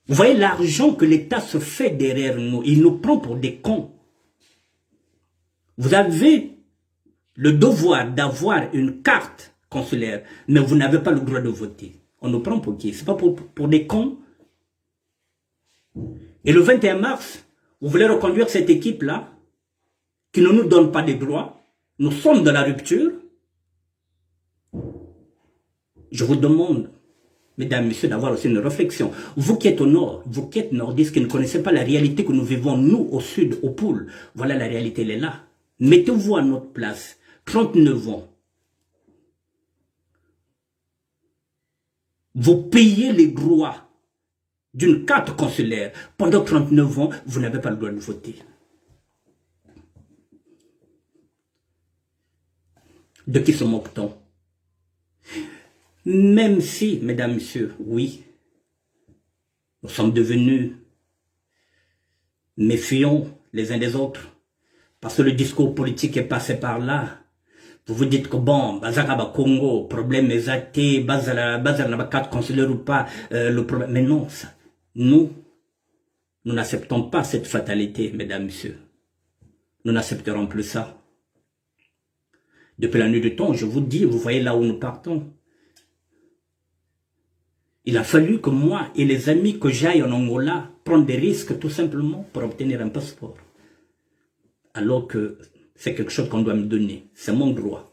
Vous voyez l'argent que l'État se fait derrière nous, il nous prend pour des cons. Vous avez le devoir d'avoir une carte consulaire, mais vous n'avez pas le droit de voter. On nous prend pour qui? C'est pas pour des cons. Et le 21 mars, vous voulez reconduire cette équipe-là, qui ne nous donne pas des droits. Nous sommes dans la rupture. Je vous demande, mesdames, messieurs, d'avoir aussi une réflexion. Vous qui êtes au nord, vous qui êtes nordistes, qui ne connaissez pas la réalité que nous vivons, nous, au sud, au pôle, voilà la réalité, elle est là. Mettez-vous à notre place. 39 ans. Vous payez les droits d'une carte consulaire. Pendant 39 ans, vous n'avez pas le droit de voter. De qui se moque-t-on? Même si, mesdames, messieurs, oui, nous sommes devenus méfiants les uns des autres, parce que le discours politique est passé par là. Vous vous dites que bon, Bazakaba Congo, problème est athée, Bazala n'a carte consulaire ou pas, le problème. Mais non, ça, nous n'acceptons pas cette fatalité, mesdames, messieurs. Nous n'accepterons plus ça. Depuis la nuit du temps, je vous dis, vous voyez là où nous partons. Il a fallu que moi et les amis que j'aille en Angola prendre des risques tout simplement pour obtenir un passeport. Alors que c'est quelque chose qu'on doit me donner. C'est mon droit.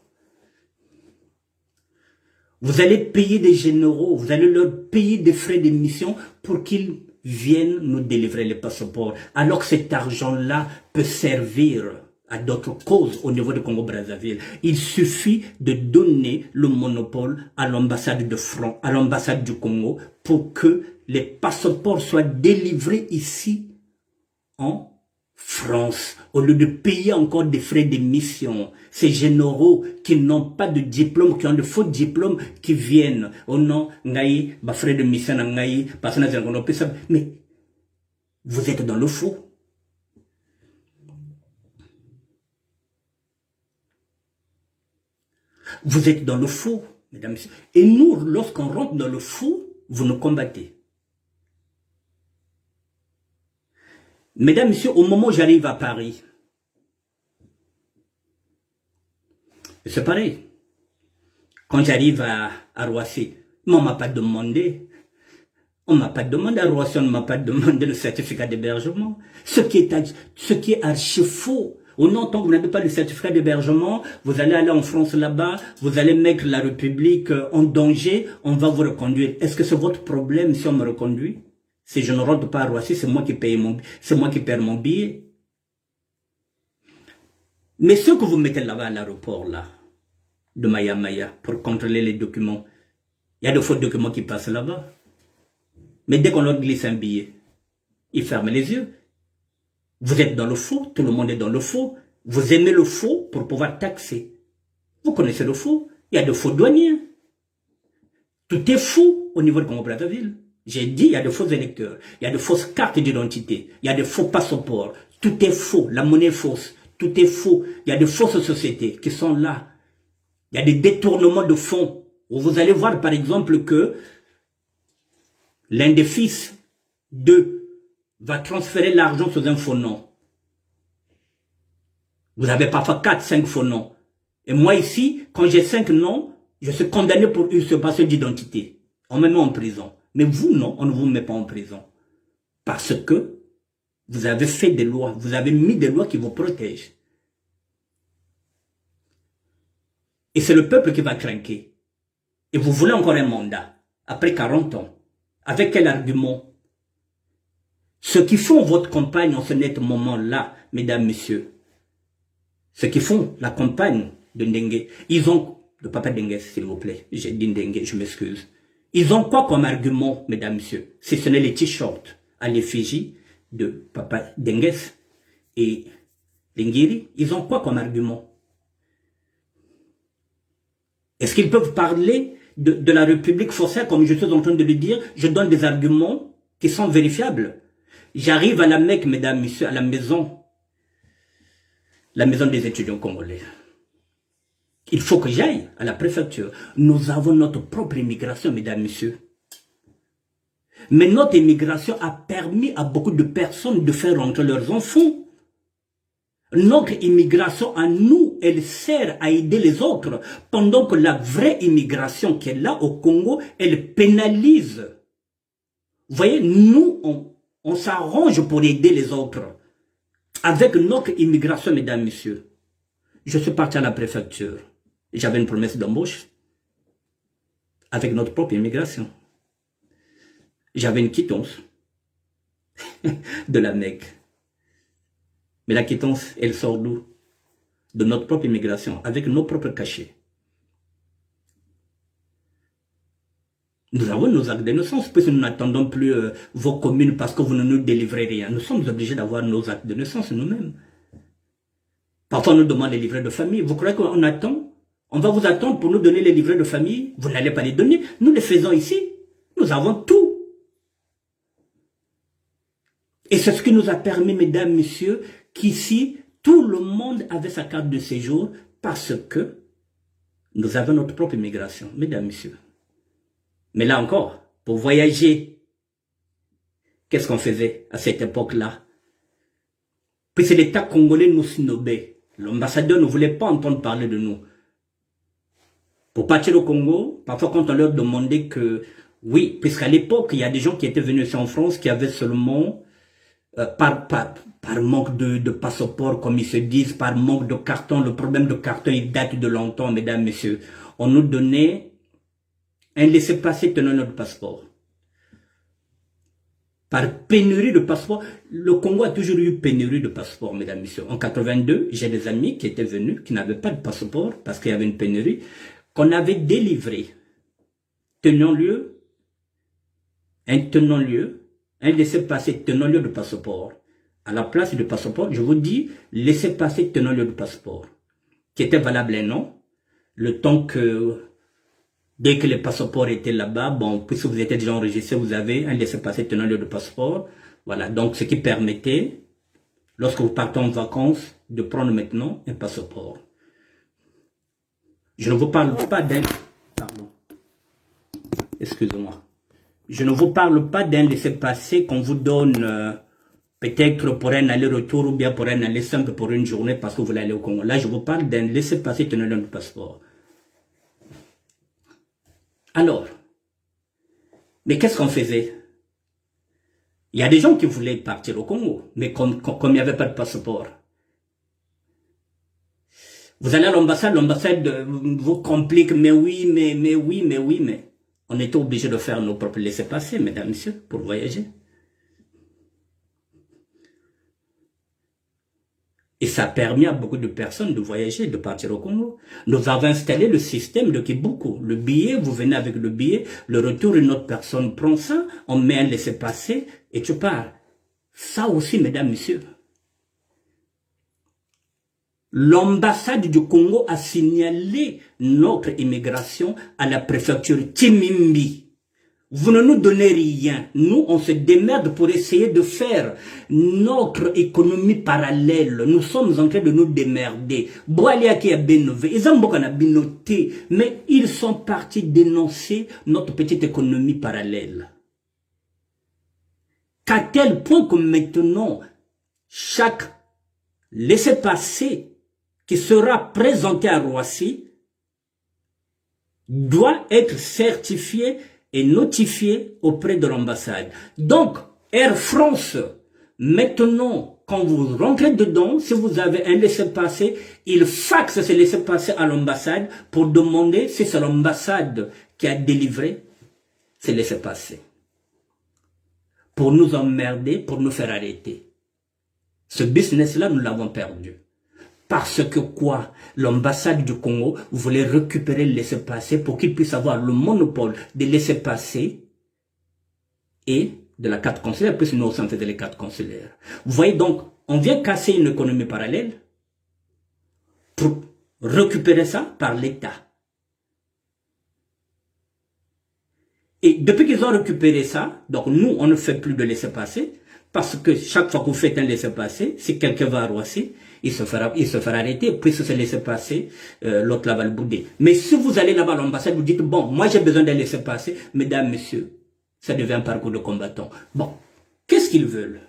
Vous allez payer des généraux, vous allez leur payer des frais d'émission pour qu'ils viennent nous délivrer les passeports. Alors que cet argent-là peut servir à d'autres causes au niveau du Congo-Brazzaville. Il suffit de donner le monopole à l'ambassade de France, à l'ambassade du Congo, pour que les passeports soient délivrés ici en France, au lieu de payer encore des frais d'émission, ces généraux qui n'ont pas de diplôme, qui ont de faux diplômes, qui viennent au nom ngaï, bah frais de mission ngaï, parce que mais vous êtes dans le faux. Vous êtes dans le faux, mesdames et messieurs. Et nous, lorsqu'on rentre dans le faux, vous nous combattez. Mesdames et messieurs, au moment où j'arrive à Paris, c'est pareil. Quand j'arrive à Roissy, mais on ne m'a pas demandé. On ne m'a pas demandé à Roissy, on ne m'a pas demandé le certificat d'hébergement. Ce qui est archi faux. Au nom, tant que vous n'avez pas le certificat d'hébergement, vous allez aller en France là-bas, vous allez mettre la République en danger, on va vous reconduire. Est-ce que c'est votre problème si on me reconduit? Si je ne rentre pas à Roissy, c'est moi qui paye c'est moi qui perds mon billet. Mais ce que vous mettez là-bas à l'aéroport, là, de Maya Maya, pour contrôler les documents, il y a de faux documents qui passent là-bas. Mais dès qu'on leur glisse un billet, ils ferment les yeux. Vous êtes dans le faux, tout le monde est dans le faux. Vous aimez le faux pour pouvoir taxer. Vous connaissez le faux, il y a de faux douaniers. Tout est faux au niveau de Congo-Brazzaville. J'ai dit, il y a de faux électeurs, il y a de fausses cartes d'identité, il y a de faux passeports. Tout est faux, la monnaie est fausse, tout est faux. Il y a de fausses sociétés qui sont là. Il y a des détournements de fonds. Vous allez voir par exemple que l'un des fils va transférer l'argent sous un faux nom. Vous avez parfois 4, 5 faux noms. Et moi ici, quand j'ai 5 noms, je suis condamné pour usurpation d'identité. On me met en prison. Mais vous, non, on ne vous met pas en prison. Parce que vous avez fait des lois, vous avez mis des lois qui vous protègent. Et c'est le peuple qui va craquer. Et vous voulez encore un mandat, après 40 ans. Avec quel argument? Ceux qui font votre campagne en ce net moment-là, mesdames, messieurs, ceux qui font la campagne de Ndengue, ils ont, de Papa Dengue, s'il vous plaît, j'ai dit Ndengue, je m'excuse. Ils ont quoi comme argument, mesdames, messieurs? Si ce n'est les t-shirts à l'effigie de Papa Dengue et Lingiri, ils ont quoi comme argument? Est-ce qu'ils peuvent parler de la République faussaire, comme je suis en train de le dire? Je donne des arguments qui sont vérifiables. J'arrive à la Mecque, mesdames, messieurs, à la maison des étudiants congolais. Il faut que j'aille à la préfecture. Nous avons notre propre immigration, mesdames, messieurs. Mais notre immigration a permis à beaucoup de personnes de faire rentrer leurs enfants. Notre immigration à nous, elle sert à aider les autres, pendant que la vraie immigration qui est là au Congo, elle pénalise. Vous voyez, nous, on s'arrange pour aider les autres. Avec notre immigration, mesdames, messieurs, je suis parti à la préfecture. J'avais une promesse d'embauche avec notre propre immigration. J'avais une quittance de la Mecque. Mais la quittance, elle sort d'où? De notre propre immigration, avec nos propres cachets. Nous avons nos actes de naissance, puisque nous n'attendons plus vos communes parce que vous ne nous délivrez rien. Nous sommes obligés d'avoir nos actes de naissance nous-mêmes. Parfois, on nous demande les livrets de famille. Vous croyez qu'on attend? On va vous attendre pour nous donner les livrets de famille? Vous n'allez pas les donner. Nous les faisons ici. Nous avons tout. Et c'est ce qui nous a permis, mesdames, messieurs, qu'ici, tout le monde avait sa carte de séjour parce que nous avons notre propre immigration, mesdames, messieurs. Mais là encore, pour voyager, qu'est-ce qu'on faisait à cette époque-là? Puisque l'État congolais nous snobait. L'ambassadeur ne voulait pas entendre parler de nous. Pour partir au Congo, parfois quand on leur demandait que, oui, puisqu'à l'époque, il y a des gens qui étaient venus ici en France qui avaient seulement, par manque de passeport, comme ils se disent, par manque de carton, le problème de carton, il date de longtemps, mesdames, messieurs. On nous donnait un laissez-passer tenant notre passeport. Par pénurie de passeports, le Congo a toujours eu pénurie de passeports, mesdames, messieurs. En 82, j'ai des amis qui étaient venus, qui n'avaient pas de passeport, parce qu'il y avait une pénurie, qu'on avait délivré, un laissez-passer tenant lieu de passeport, à la place du passeport, je vous dis, laissez passer tenant lieu du passeport, qui était valable un an, le temps que, dès que le passeport était là-bas, bon, puisque vous étiez déjà enregistré, vous avez un laissez-passer tenant lieu de passeport, voilà, donc ce qui permettait, lorsque vous partez en vacances, de prendre maintenant un passeport. Je ne vous parle pas d'un... Pardon. Excusez-moi. Je ne vous parle pas d'un laissez-passer qu'on vous donne peut-être pour un aller-retour ou bien pour un aller simple pour une journée parce que vous voulez aller au Congo. Là, je vous parle d'un laissez-passer tenant lieu de passeport. Alors, mais qu'est-ce qu'on faisait? Il y a des gens qui voulaient partir au Congo, mais comme il n'y avait pas de passeport. Vous allez à l'ambassade vous complique, mais oui, mais. On était obligé de faire nos propres laissez-passer, mesdames, messieurs, pour voyager. Et ça a permis à beaucoup de personnes de voyager, de partir au Congo. Nous avons installé le système de Kibuku. Le billet, vous venez avec le billet, le retour, une autre personne prend ça, on met un laissez-passer et tu pars. Ça aussi, mesdames, messieurs. L'ambassade du Congo a signalé notre immigration à la préfecture Timimbi. Vous ne nous donnez rien. Nous, on se démerde pour essayer de faire notre économie parallèle. Nous sommes en train de nous démerder. Mais ils sont partis dénoncer notre petite économie parallèle. Qu'à tel point que maintenant, chaque laissez-passer qui sera présenté à Roissy doit être certifié et notifié auprès de l'ambassade. Donc, Air France, maintenant, quand vous rentrez dedans, si vous avez un laissez-passer, il faxe ce laissez-passer à l'ambassade pour demander si c'est l'ambassade qui a délivré ce laissez-passer. Pour nous emmerder, pour nous faire arrêter. Ce business-là, nous l'avons perdu. Parce que quoi? L'ambassade du Congo voulait récupérer le laissez-passer pour qu'il puisse avoir le monopole des laissez-passer et de la carte consulaire, puisque nous aussi on faisait les cartes consulaires. Vous voyez donc, on vient casser une économie parallèle pour récupérer ça par l'État. Et depuis qu'ils ont récupéré ça, donc nous, on ne fait plus de laissez-passer, parce que chaque fois que vous faites un laissez-passer, si quelqu'un va à Roissy, il se fera arrêter, puisque ce laissez-passer, l'autre là va le bouder. Mais si vous allez là-bas à l'ambassade, vous dites, bon, moi j'ai besoin d'un laissez-passer, mesdames, messieurs, ça devient un parcours de combattant. Bon, qu'est-ce qu'ils veulent?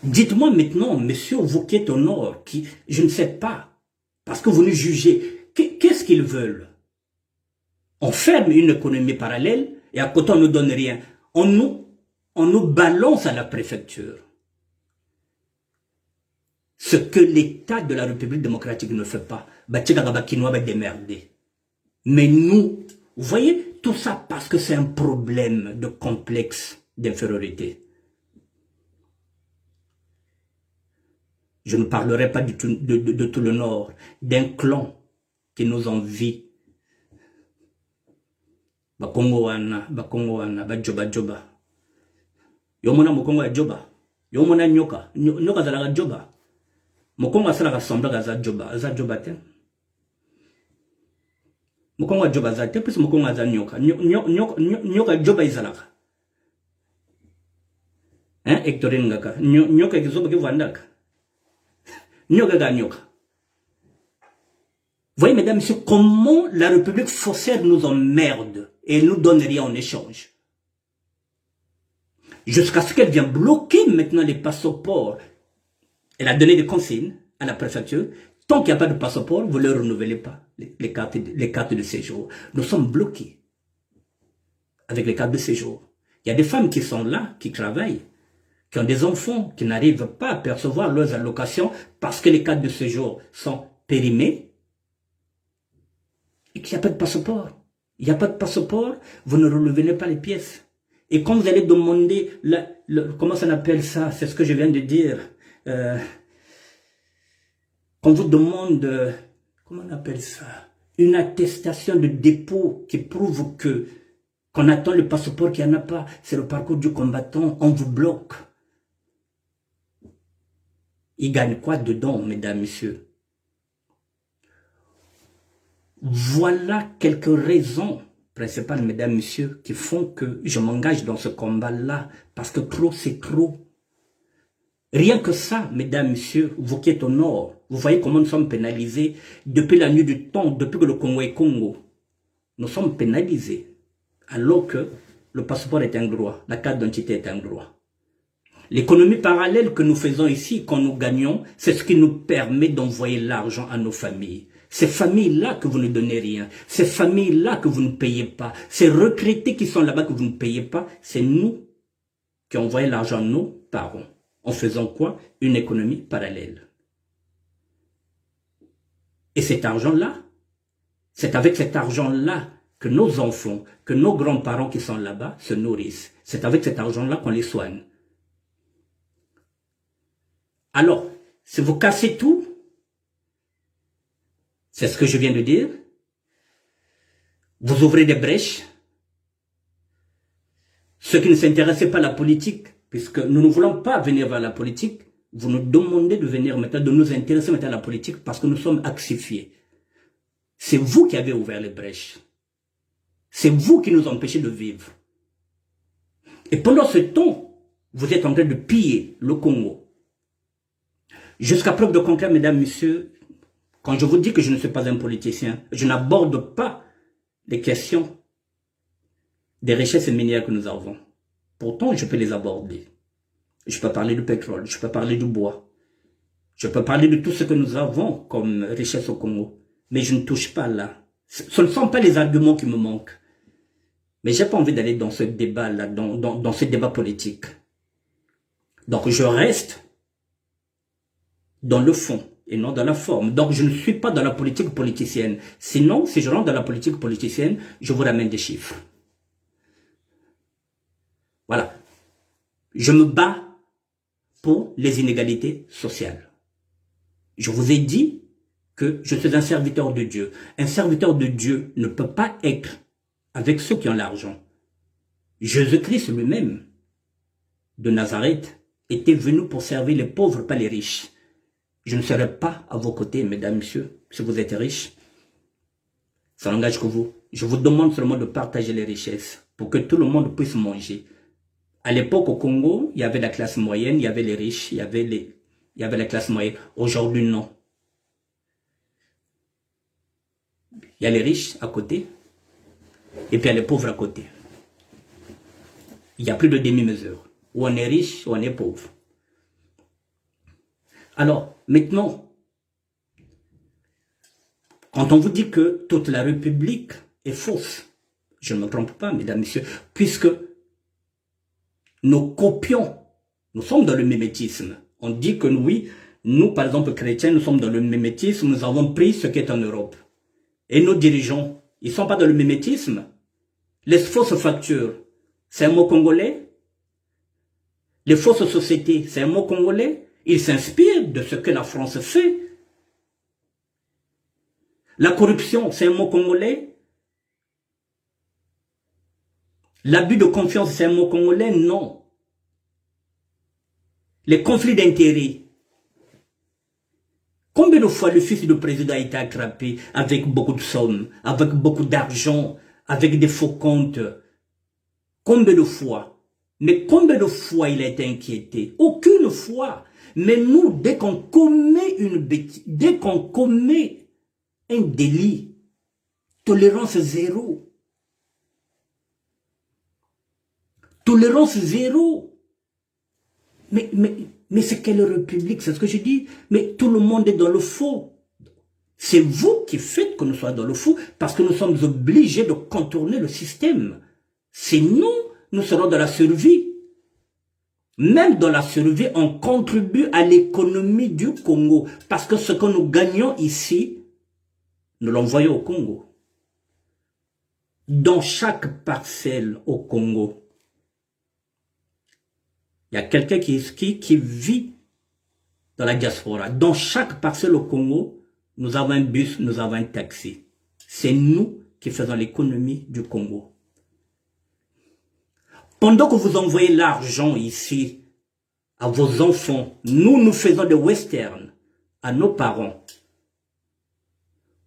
Dites-moi maintenant, monsieur, vous qui êtes au nord, qui, je ne sais pas, parce que vous nous jugez, qu'est-ce qu'ils veulent? On ferme une économie parallèle et à côté on ne nous donne rien. On nous balance à la préfecture. Ce que l'État de la République démocratique ne fait pas, va démerder. Mais nous, vous voyez, tout ça parce que c'est un problème de complexe d'infériorité. Je ne parlerai pas de tout le Nord, d'un clan qui nous envie. Bakongo wana, bajoba. Yomona mukongo ya joba. Yomona nyoka. Nyoka zalaga joba. Mukongo asalaga sombra za joba. Aza joba te. Mukongo joba za te, plus mukongo aza nyoka. Nyoka joba izalaga. Hein, Hectorine ngaka. Nyoka kizoba kivandaka. Nyoka ga nyoka. Voyez, mesdames, messieurs, comment la République faussaire nous emmerde et elle nous donne rien en échange. Jusqu'à ce qu'elle vienne bloquer maintenant les passeports. Elle a donné des consignes à la préfecture. Tant qu'il n'y a pas de passeport, vous ne le renouvelez pas, les cartes de séjour. Nous sommes bloqués avec les cartes de séjour. Il y a des femmes qui sont là, qui travaillent, qui ont des enfants, qui n'arrivent pas à percevoir leurs allocations parce que les cartes de séjour sont périmées et qu'il n'y a pas de passeport. Il n'y a pas de passeport, vous ne renouvelez pas les pièces. Et quand vous allez demander, comment ça s'appelle ça, c'est ce que je viens de dire, quand vous demande, comment on appelle ça, une attestation de dépôt qui prouve que qu'on attend le passeport qu'il n'y en a pas. C'est le parcours du combattant, on vous bloque. Il gagne quoi dedans, mesdames, messieurs? Voilà quelques raisons principales, mesdames, messieurs, qui font que je m'engage dans ce combat-là, parce que trop, c'est trop. Rien que ça, mesdames, messieurs, vous qui êtes au nord, vous voyez comment nous sommes pénalisés depuis la nuit du temps, depuis que le Congo est Congo. Nous sommes pénalisés, alors que le passeport est un droit, la carte d'identité est un droit. L'économie parallèle que nous faisons ici, quand nous gagnons, c'est ce qui nous permet d'envoyer l'argent à nos familles. Ces familles-là que vous ne donnez rien, ces familles-là que vous ne payez pas, ces retraités qui sont là-bas que vous ne payez pas, c'est nous qui envoyons l'argent à nos parents. En faisant quoi? Une économie parallèle. Et cet argent-là, c'est avec cet argent-là que nos enfants, que nos grands-parents qui sont là-bas se nourrissent. C'est avec cet argent-là qu'on les soigne. Alors, si vous cassez tout, c'est ce que je viens de dire, vous ouvrez des brèches. Ceux qui ne s'intéressaient pas à la politique, puisque nous ne voulons pas venir vers la politique, vous nous demandez de venir maintenant, de nous intéresser maintenant à la politique parce que nous sommes axifiés. C'est vous qui avez ouvert les brèches. C'est vous qui nous empêchez de vivre. Et pendant ce temps, vous êtes en train de piller le Congo. Jusqu'à preuve de contraire, mesdames, messieurs, quand je vous dis que je ne suis pas un politicien, je n'aborde pas les questions des richesses minières que nous avons. Pourtant, je peux les aborder. Je peux parler du pétrole, je peux parler du bois. Je peux parler de tout ce que nous avons comme richesse au Congo. Mais je ne touche pas là. Ce ne sont pas les arguments qui me manquent. Mais je n'ai pas envie d'aller dans ce débat-là, dans ce débat politique. Donc je reste dans le fond et non dans la forme. Donc je ne suis pas dans la politique politicienne. Sinon, si je rentre dans la politique politicienne, je vous ramène des chiffres. Voilà. Je me bats pour les inégalités sociales. Je vous ai dit que je suis un serviteur de Dieu. Un serviteur de Dieu ne peut pas être avec ceux qui ont l'argent. Jésus-Christ lui-même, de Nazareth, était venu pour servir les pauvres, pas les riches. Je ne serai pas à vos côtés, mesdames, messieurs, si vous êtes riches. Ça n'engage que vous. Je vous demande seulement de partager les richesses pour que tout le monde puisse manger. À l'époque, au Congo, il y avait la classe moyenne, il y avait les riches, il y avait la classe moyenne. Aujourd'hui, non. Il y a les riches à côté, et puis il y a les pauvres à côté. Il n'y a plus de demi-mesure. Ou on est riche, ou on est pauvre. Alors, maintenant, quand on vous dit que toute la République est fausse, je ne me trompe pas, mesdames, messieurs, puisque nous copions, nous sommes dans le mimétisme. On dit que oui, nous, par exemple, chrétiens, nous sommes dans le mimétisme, nous avons pris ce qui est en Europe. Et nos dirigeants, ils ne sont pas dans le mimétisme. Les fausses factures, c'est un mot congolais. Les fausses sociétés, c'est un mot congolais. Ils s'inspirent de ce que la France fait. La corruption, c'est un mot congolais. L'abus de confiance, c'est un mot congolais? Non. Les conflits d'intérêts. Combien de fois le fils du président a été attrapé avec beaucoup de sommes, avec beaucoup d'argent, avec des faux comptes? Combien de fois? Mais combien de fois il a été inquiété? Aucune fois. Mais nous, dès qu'on commet une bêtise, dès qu'on commet un délit, tolérance zéro. Tolérance zéro. Mais c'est quelle république? C'est ce que je dis. Mais tout le monde est dans le faux. C'est vous qui faites que nous soyons dans le faux parce que nous sommes obligés de contourner le système. Sinon, nous serons dans la survie. Même dans la survie, on contribue à l'économie du Congo. Parce que ce que nous gagnons ici, nous l'envoyons au Congo. Dans chaque parcelle au Congo, il y a quelqu'un qui vit dans la diaspora. Dans chaque parcelle au Congo, nous avons un bus, nous avons un taxi. C'est nous qui faisons l'économie du Congo. Pendant que vous envoyez l'argent ici à vos enfants, nous faisons des westerns à nos parents.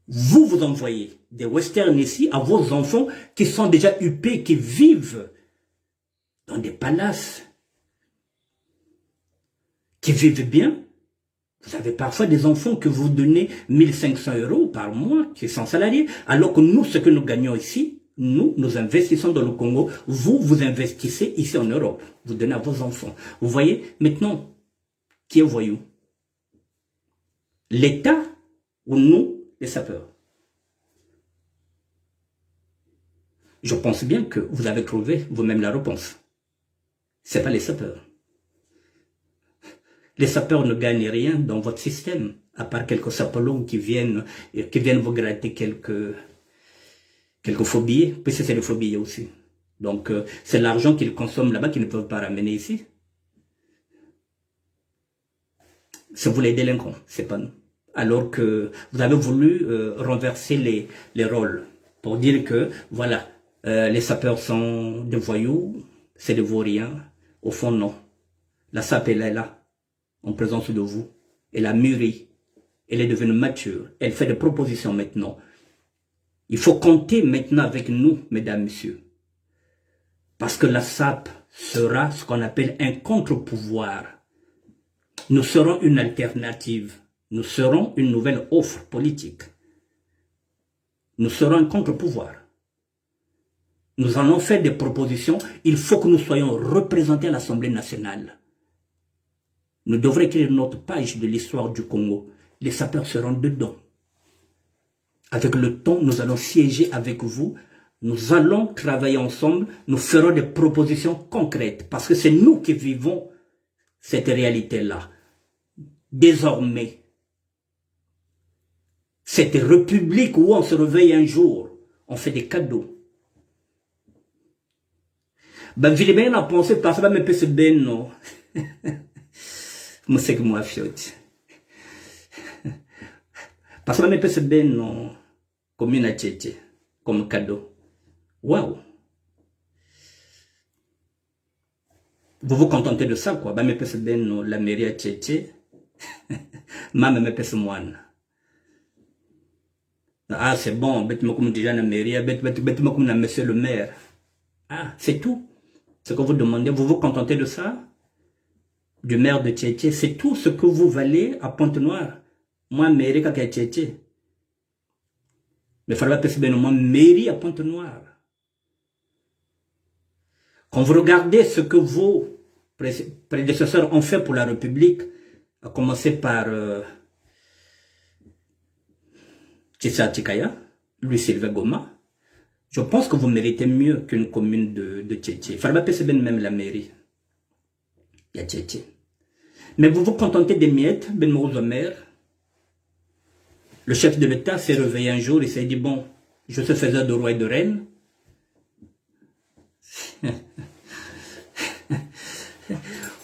Vous envoyez des westerns ici à vos enfants qui sont déjà huppés, qui vivent dans des palaces, qui vivent bien. Vous avez parfois des enfants que vous donnez 1500 € par mois, qui sont salariés, alors que nous, ce que nous gagnons ici, nous investissons dans le Congo, vous investissez ici en Europe, vous donnez à vos enfants. Vous voyez, maintenant, qui est voyou? L'État ou nous, les sapeurs? Je pense bien que vous avez trouvé vous-même la réponse. Ce n'est pas les sapeurs. Les sapeurs ne gagnent rien dans votre système, à part quelques sapologues qui viennent vous gratter quelques faux billets, puisque c'est des faux billets aussi. Donc, c'est l'argent qu'ils consomment là-bas qu'ils ne peuvent pas ramener ici. C'est vous les délinquants, c'est pas nous. Alors que vous avez voulu renverser les rôles pour dire que, voilà, les sapeurs sont des voyous, c'est des vauriens. Au fond, non. La SAP, elle est là, en présence de vous. Elle a mûri. Elle est devenue mature. Elle fait des propositions maintenant. Il faut compter maintenant avec nous, mesdames, messieurs. Parce que la SAP sera ce qu'on appelle un contre-pouvoir. Nous serons une alternative. Nous serons une nouvelle offre politique. Nous serons un contre-pouvoir. Nous allons faire des propositions. Il faut que nous soyons représentés à l'Assemblée nationale. Nous devrons écrire notre page de l'histoire du Congo. Les sapeurs seront dedans. Avec le temps, nous allons siéger avec vous. Nous allons travailler ensemble. Nous ferons des propositions concrètes. Parce que c'est nous qui vivons cette réalité-là. Désormais, cette république où on se réveille un jour, on fait des cadeaux. Ben, Vilibé a pensé parce que me pèse ben non. Moi c'est que moi fiote. Parce que me pèse ben non comme une tchétché, comme cadeau. Waouh. Vous vous contentez de ça quoi. Ben me pèse ben non la mairie à tchétché. Maman me pèse moine. Ah c'est bon, bête-moi comme déjà la mairie, bête-moi comme la monsieur le maire. Ah, c'est tout. Ce que vous demandez, vous vous contentez de ça? Du maire de Tchétché, c'est tout ce que vous valez à Pointe-Noire. Moi, mairie quand Tchétché. Mais il faudra passer bien au moins mairie à Pointe-Noire. Quand vous regardez ce que vos prédécesseurs ont fait pour la République, à commencer par Tchissa Tchikaya, Louis Sylvain Goma, je pense que vous méritez mieux qu'une commune de Tchétché. Il faudra passer bien même la mairie. Il y a Tchétché. Mais vous vous contentez des miettes, Ben Mourouzomer. Le chef de l'État s'est réveillé un jour, il s'est dit, bon, je suis faiseur de roi et de reine.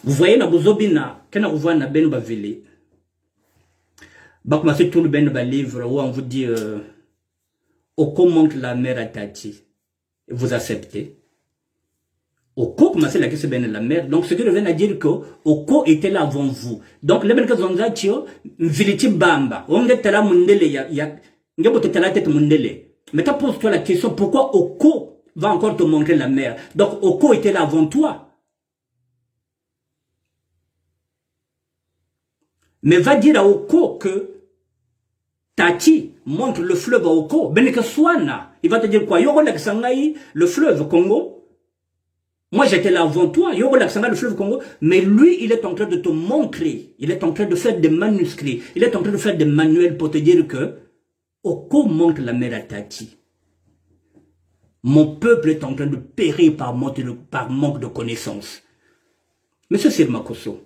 Vous voyez, na Bozobina, quand on voit na Ben Bavili, c'est tout le Ben livre où on vous dit, Oko montre la mère à Tati. Vous acceptez. Oko commence la question de la mère. Donc, ce qui revient à dire que Oko était là avant vous. Donc, les gens zonza tio, viliti bamba. On est là mundele ya tête mundele. Mais tu poses-toi la question, pourquoi Oko va encore te montrer la mère? Donc, Oko était là avant toi. Mais va dire à Oko que Tati montre le fleuve à Oko. Beneke Swana. Il va te dire quoi? Yoko Laksangai, le fleuve Congo. Moi, j'étais là avant toi, Yoko Laksanga, le fleuve Congo, mais lui, il est en train de te montrer, il est en train de faire des manuscrits, il est en train de faire des manuels pour te dire que Oko montre la mer à Tati. Mon peuple est en train de périr par manque de connaissances. Monsieur Sirmakoso,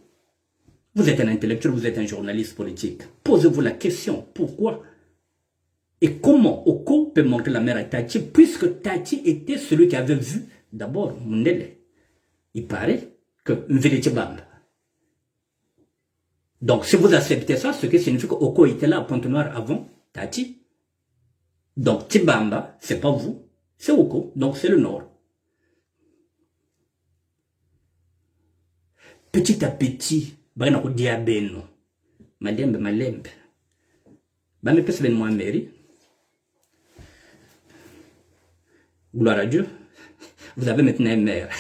vous êtes un intellectuel, vous êtes un journaliste politique. Posez-vous la question, pourquoi et comment Oko peut montrer la mer à Tati, puisque Tati était celui qui avait vu d'abord Mundele. Il paraît que Mvelitibamba. Donc, si vous acceptez ça, ce qui signifie que Oko était là à Pointe-Noire avant Tati. Donc, Tibamba, c'est pas vous, c'est Oko, donc c'est le Nord. petit à petit, bana ko diabeno. Malembe malembe. Ba me pese ben moi mairie. Gloire à Dieu. Vous avez maintenant un maire.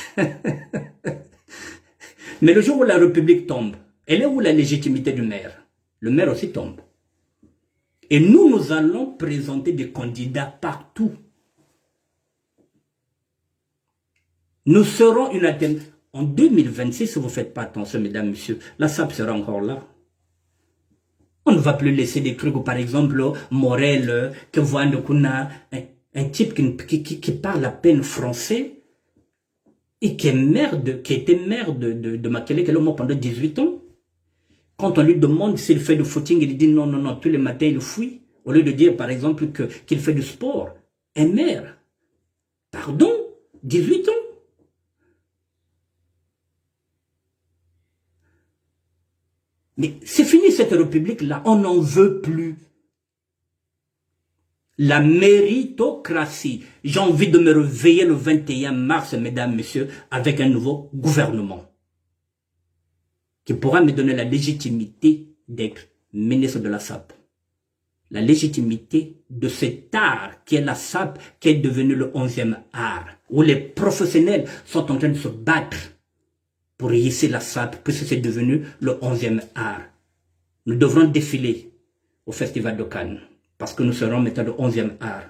Mais le jour où la République tombe, elle est où la légitimité du maire? Le maire aussi tombe. Et nous allons présenter des candidats partout. Nous serons une alternative. En 2026, si vous ne faites pas attention, mesdames, messieurs, la SAP sera encore là. On ne va plus laisser des trucs, par exemple, Morel, que voit un type qui parle à peine français et qui était maire de Makele pendant 18 ans. Quand on lui demande s'il fait du footing, il dit non, non, non, tous les matins il fuit. Au lieu de dire, par exemple, qu'il fait du sport. Un maire. Pardon, 18 ans. Mais c'est fini cette république-là, on n'en veut plus. La méritocratie. J'ai envie de me réveiller le 21 mars, mesdames, messieurs, avec un nouveau gouvernement qui pourra me donner la légitimité d'être ministre de la SAP. La légitimité de cet art qui est la SAP, qui est devenu le 11e art, où les professionnels sont en train de se battre pour hisser la SAP, puisque c'est devenu le 11e art. Nous devrons défiler au Festival de Cannes, parce que nous serons maintenant le 11e art.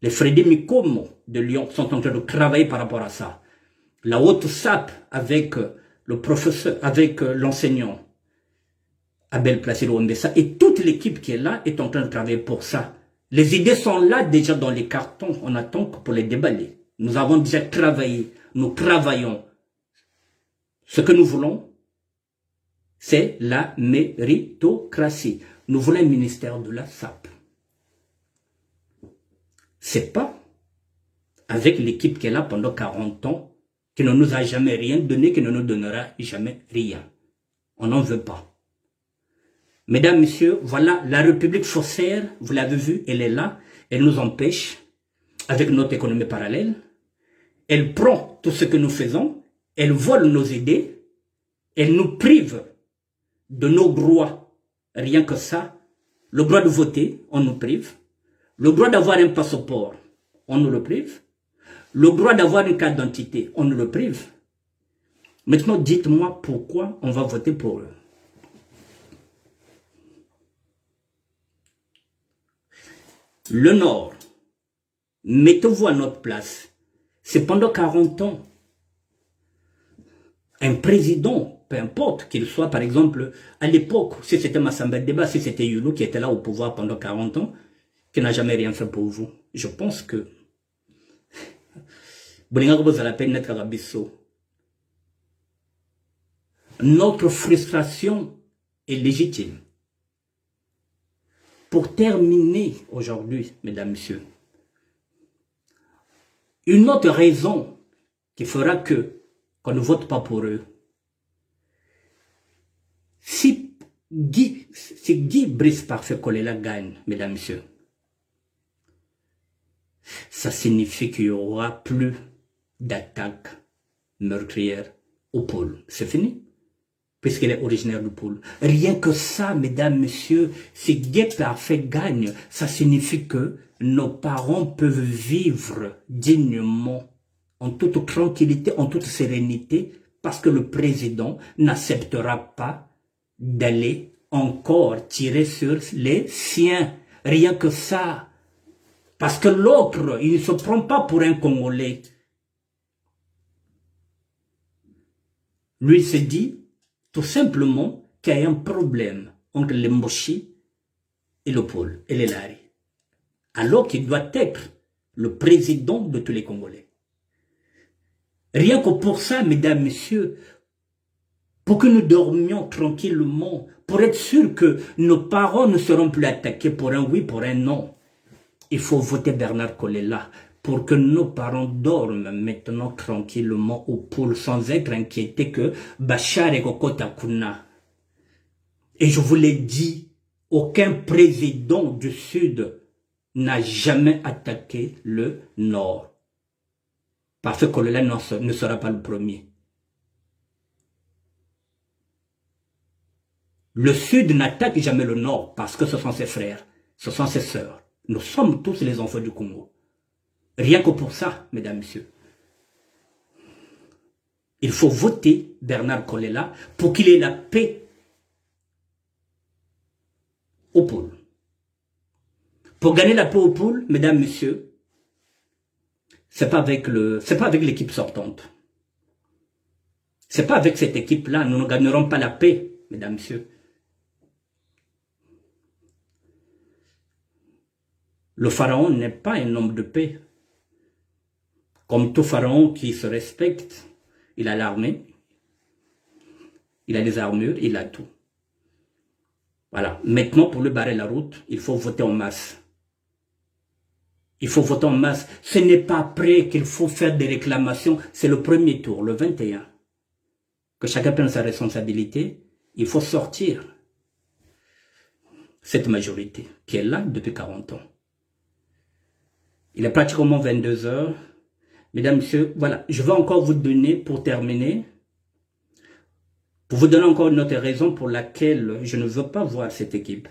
Les Frédéric Mikomo de Lyon sont en train de travailler par rapport à ça. La haute SAP avec le professeur, avec l'enseignant Abel Placido Mbessa et toute l'équipe qui est là est en train de travailler pour ça. Les idées sont là déjà dans les cartons, on attend pour les déballer. Nous avons déjà travaillé, nous travaillons. Ce que nous voulons, c'est la méritocratie. Nous voulons un ministère de la SAP. C'est pas avec l'équipe qui est là pendant 40 ans, qui ne nous a jamais rien donné, qui ne nous donnera jamais rien. On n'en veut pas. Mesdames, messieurs, voilà la République faussaire, vous l'avez vu, elle est là, elle nous empêche, avec notre économie parallèle, elle prend tout ce que nous faisons, elle vole nos idées, elle nous prive de nos droits, rien que ça, le droit de voter, on nous prive, le droit d'avoir un passeport, on nous le prive, le droit d'avoir une carte d'identité, on nous le prive. Maintenant, dites-moi pourquoi on va voter pour eux. Le Nord, mettez-vous à notre place. C'est pendant 40 ans. Un président, peu importe qu'il soit, par exemple, à l'époque, si c'était Massamba Deba, si c'était Youlou qui était là au pouvoir pendant 40 ans, qui n'a jamais rien fait pour vous. Je pense que notre frustration est légitime. Pour terminer aujourd'hui, mesdames, messieurs, une autre raison qui fera qu'on ne vote pas pour eux, si Guy Brice Parfait Kolela gagne, mesdames, messieurs, ça signifie qu'il n'y aura plus d'attaques meurtrières au pôle. C'est fini, puisqu'il est originaire du pôle. Rien que ça, mesdames, messieurs, si Guy Parfait gagne, ça signifie que nos parents peuvent vivre dignement, en toute tranquillité, en toute sérénité, parce que le président n'acceptera pas d'aller encore tirer sur les siens. Rien que ça. Parce que l'autre, il ne se prend pas pour un Congolais. Lui, il se dit tout simplement qu'il y a un problème entre les Moshi et le pôle, et les Lari. Alors qu'il doit être le président de tous les Congolais. Rien que pour ça, mesdames, messieurs, pour que nous dormions tranquillement, pour être sûr que nos parents ne seront plus attaqués pour un oui, pour un non, il faut voter Bernard Kolela pour que nos parents dorment maintenant tranquillement au pôle sans être inquiétés que Bachar et Kokota Kuna. Et je vous l'ai dit, aucun président du Sud n'a jamais attaqué le Nord. Parce que Kolela ne sera pas le premier. Le Sud n'attaque jamais le Nord parce que ce sont ses frères, ce sont ses sœurs. Nous sommes tous les enfants du Congo. Rien que pour ça, mesdames, messieurs. Il faut voter Bernard Kolela pour qu'il ait la paix au pôle. Pour gagner la paix au pôle, mesdames, messieurs, c'est pas avec l'équipe sortante. C'est pas avec cette équipe-là, nous ne gagnerons pas la paix, mesdames, messieurs. Le pharaon n'est pas un homme de paix. Comme tout pharaon qui se respecte, il a l'armée, il a des armures, il a tout. Voilà. Maintenant, pour lui barrer la route, il faut voter en masse. Il faut voter en masse. Ce n'est pas après qu'il faut faire des réclamations. C'est le premier tour, le 21. Que chacun prenne sa responsabilité. Il faut sortir cette majorité qui est là depuis 40 ans. Il est pratiquement 22 heures. Mesdames, messieurs, voilà. Je vais encore vous donner, pour terminer, pour vous donner encore une autre raison pour laquelle je ne veux pas voir cette équipe.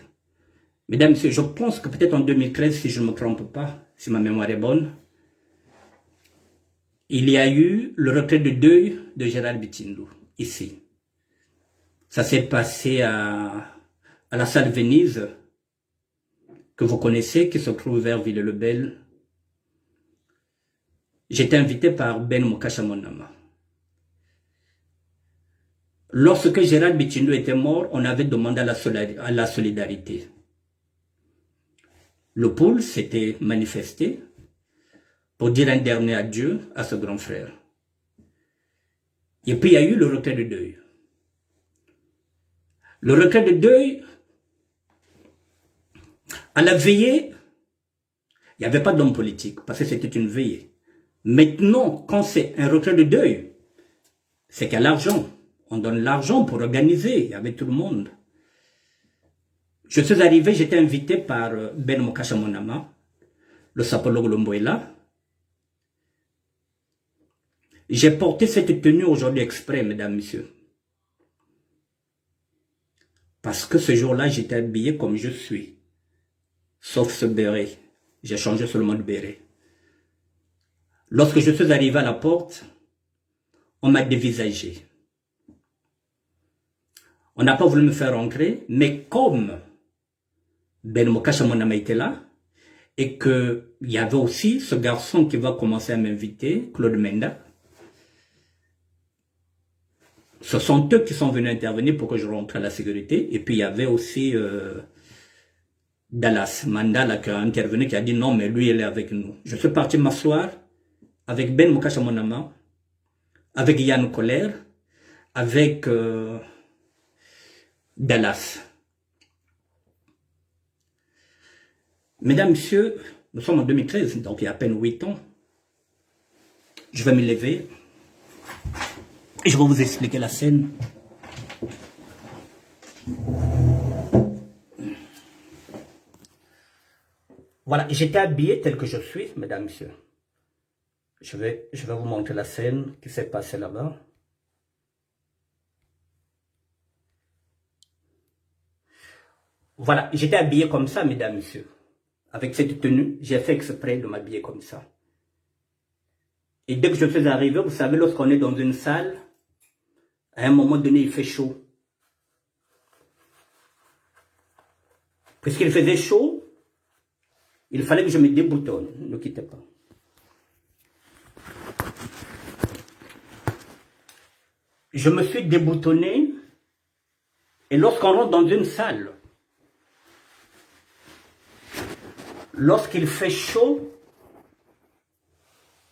Mesdames, messieurs, je pense que peut-être en 2013, si je ne me trompe pas, si ma mémoire est bonne, il y a eu le retrait de deuil de Gérald Bitindu, ici. Ça s'est passé à la salle Venise, que vous connaissez, qui se trouve vers Ville-le-Bel. J'étais invité par Ben Mokasha Monama. Lorsque Gérald Bitindu était mort, on avait demandé à la solidarité. Le pôle s'était manifesté pour dire un dernier adieu à ce grand frère. Et puis il y a eu le retrait de deuil. Le retrait de deuil, à la veillée, il n'y avait pas d'homme politique, parce que c'était une veillée. Maintenant, quand c'est un retrait de deuil, c'est qu'il y a l'argent. On donne l'argent pour organiser avec tout le monde. Je suis arrivé, j'étais invité par Ben Mokasha Monama, le sapologue Lomboela. J'ai porté cette tenue aujourd'hui exprès, mesdames, messieurs. Parce que ce jour-là, j'étais habillé comme je suis. Sauf ce béret. J'ai changé seulement de béret. Lorsque je suis arrivé à la porte, on m'a dévisagé. On n'a pas voulu me faire entrer, mais comme Ben Mokasha Monama était là, et qu'il y avait aussi ce garçon qui va commencer à m'inviter, Claude Menda, ce sont eux qui sont venus intervenir pour que je rentre à la sécurité. Et puis il y avait aussi Dallas Mandala qui a intervenu, qui a dit non, mais lui il est avec nous. Je suis parti m'asseoir avec Ben Mokasha Monama, avec Yann Colère, avec Dallas. Mesdames, messieurs, nous sommes en 2013, donc il y a à peine 8 ans. Je vais me lever et je vais vous expliquer la scène. Voilà, j'étais habillé tel que je suis, mesdames, messieurs. Je vais vous montrer la scène qui s'est passée là-bas. Voilà, j'étais habillé comme ça, mesdames, messieurs. Avec cette tenue, j'ai fait exprès de m'habiller comme ça. Et dès que je suis arrivé, vous savez, lorsqu'on est dans une salle, à un moment donné, il fait chaud. Puisqu'il faisait chaud, il fallait que je me déboutonne. Ne quittez pas. Je me suis déboutonné. Et lorsqu'on rentre dans une salle, lorsqu'il fait chaud,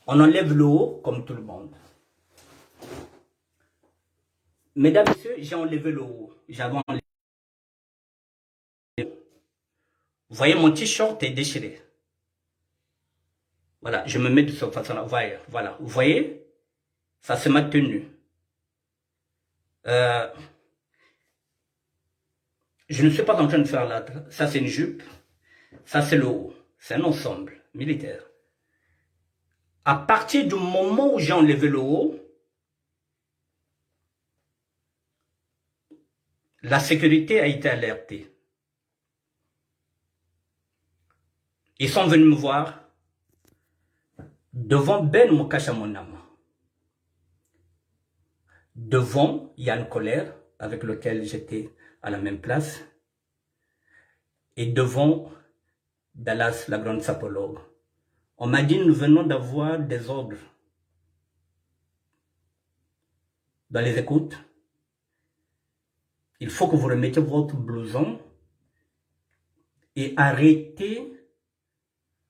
on enlève le haut comme tout le monde. Mesdames, messieurs, j'ai enlevé le haut. J'avais enlevé. Vous voyez, mon t-shirt est déchiré. Voilà, je me mets de cette façon-là. Voilà, vous voyez, ça c'est ma tenue. Je ne suis pas en train de faire là. Ça c'est une jupe. Ça c'est le haut. C'est un ensemble militaire. À partir du moment où j'ai enlevé le haut, La sécurité a été alertée. Ils sont venus me voir devant Ben Mokashamonam, devant Yann Colère, avec lequel j'étais à la même place, et devant Dallas, la grande sapologue. On m'a dit, nous venons d'avoir des ordres dans les écoutes. Il faut que vous remettiez votre blouson et arrêtez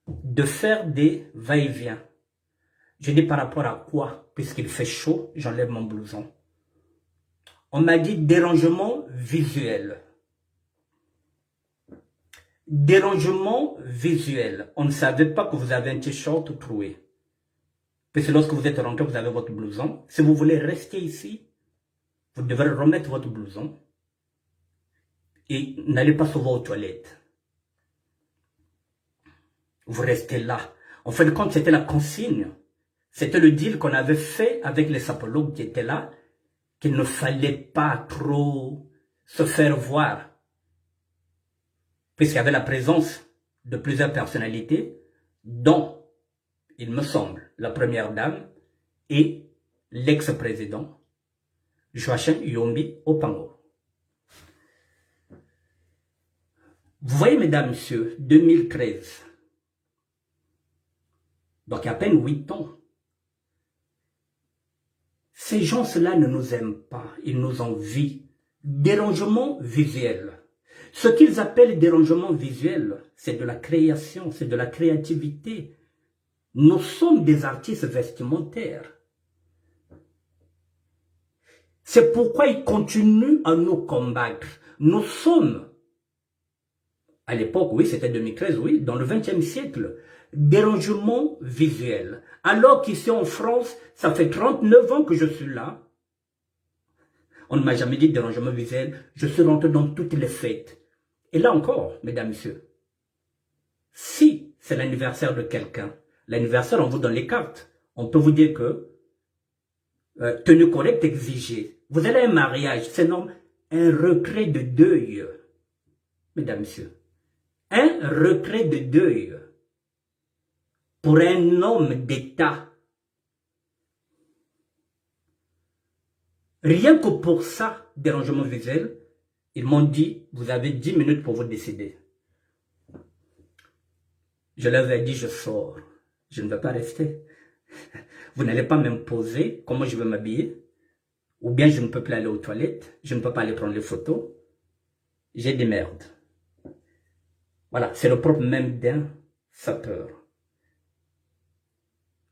de faire des va-et-vient. Je dis par rapport à quoi? Puisqu'il fait chaud, j'enlève mon blouson. On m'a dit dérangement visuel. Dérangement visuel. On ne savait pas que vous avez un t-shirt troué. Puisque lorsque vous êtes rentré, vous avez votre blouson. Si vous voulez rester ici, vous devrez remettre votre blouson. Et n'allez pas souvent aux toilettes. Vous restez là. En fin de compte, c'était la consigne. C'était le deal qu'on avait fait avec les sapologues qui étaient là, qu'il ne fallait pas trop se faire voir. Puisqu'il y avait la présence de plusieurs personnalités, dont, il me semble, la première dame et l'ex-président Joachim Yombi Opango. Vous voyez, mesdames, messieurs, 2013, donc il y a à peine 8 ans, ces gens-là ne nous aiment pas, ils nous envient. Dérangement visuel. Ce qu'ils appellent dérangement visuel, c'est de la création, c'est de la créativité. Nous sommes des artistes vestimentaires. C'est pourquoi ils continuent à nous combattre. Nous sommes, à l'époque, oui, c'était 2013, oui, dans le XXe siècle, dérangement visuel. Alors qu'ici en France, ça fait 39 ans que je suis là. On ne m'a jamais dit dérangement visuel. Je suis rentré dans toutes les fêtes. Et là encore, mesdames, messieurs, si c'est l'anniversaire de quelqu'un, l'anniversaire, on vous donne les cartes. On peut vous dire que tenue correcte exigée. Vous allez à un mariage, c'est normal. Un retrait de deuil, mesdames, messieurs. Un retrait de deuil pour un homme d'État. Rien que pour ça, dérangement visuel, ils m'ont dit, vous avez 10 minutes pour vous décider. Je leur ai dit, je sors. Je ne vais pas rester. Vous n'allez pas m'imposer comment je vais m'habiller. Ou bien je ne peux plus aller aux toilettes. Je ne peux pas aller prendre les photos. J'ai des merdes. Voilà, c'est le propre même d'un sapeur.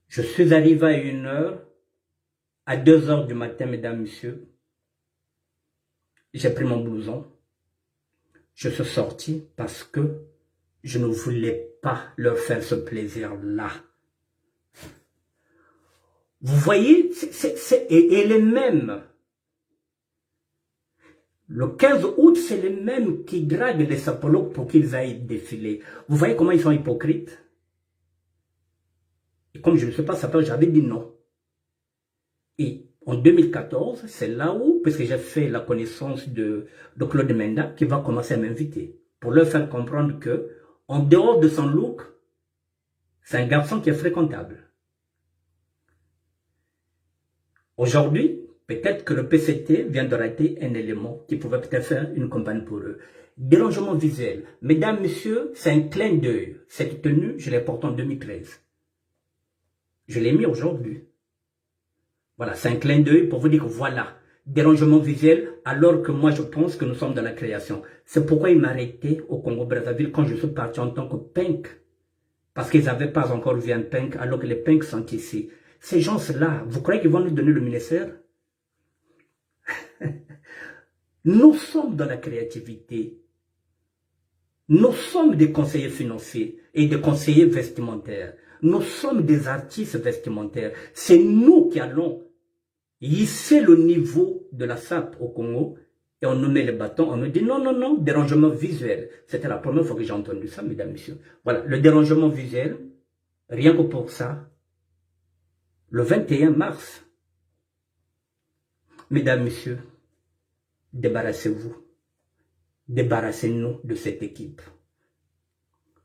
Je suis arrivé à 1h, à 2h du matin, mesdames, messieurs. J'ai pris mon blouson. Je suis sorti parce que je ne voulais pas leur faire ce plaisir-là. Vous voyez, et les mêmes. Le 15 août, c'est les mêmes qui draguent les sapologues pour qu'ils aillent défiler. Vous voyez comment ils sont hypocrites? Et comme je ne suis pas sapeur, j'avais dit non. Et en 2014, c'est là où, puisque j'ai fait la connaissance de Claude Menda, qui va commencer à m'inviter, pour leur faire comprendre que, en dehors de son look, c'est un garçon qui est fréquentable. Aujourd'hui, peut-être que le PCT vient de rater un élément qui pouvait peut-être faire une campagne pour eux. Dérangement visuel. Mesdames, messieurs, c'est un clin d'œil. Cette tenue, je l'ai portée en 2013. Je l'ai mis aujourd'hui. Voilà, c'est un clin d'œil pour vous dire que voilà, dérangement visuel, alors que moi je pense que nous sommes dans la création. C'est pourquoi ils m'arrêtaient au Congo-Brazzaville quand je suis parti en tant que pink. Parce qu'ils n'avaient pas encore vu un pink, alors que les pinks sont ici. Ces gens-là, vous croyez qu'ils vont nous donner le ministère? Nous sommes dans la créativité. Nous sommes des conseillers financiers et des conseillers vestimentaires. Nous sommes des artistes vestimentaires. C'est nous qui allons hisser le niveau de la SAP au Congo et on nous met les bâtons, on nous dit non, non, non, dérangement visuel. C'était la première fois que j'ai entendu ça, mesdames, messieurs. Voilà, le dérangement visuel, rien que pour ça, le 21 mars, mesdames, messieurs, débarrassez-vous. Débarrassez-nous de cette équipe.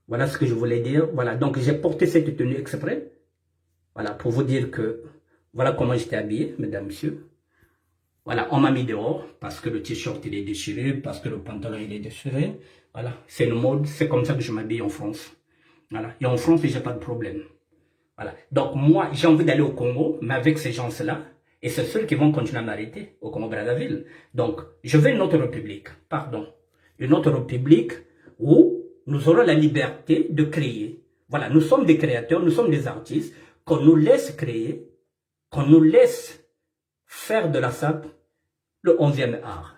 Voilà ce que je voulais dire. Voilà, donc j'ai porté cette tenue exprès. Voilà, pour vous dire que voilà comment j'étais habillé, mesdames, messieurs. Voilà, on m'a mis dehors parce que le t-shirt il est déchiré, parce que le pantalon il est déchiré. Voilà, c'est une mode, c'est comme ça que je m'habille en France. Voilà, et en France, j'ai pas de problème. Voilà, donc moi, j'ai envie d'aller au Congo, mais avec ces gens-là, et c'est ceux qui vont continuer à m'arrêter au Congo-Brazzaville. Donc, je veux une autre république, pardon, une autre république où nous aurons la liberté de créer. Voilà, nous sommes des créateurs, nous sommes des artistes, qu'on nous laisse créer, qu'on nous laisse faire de la sape le 11e art.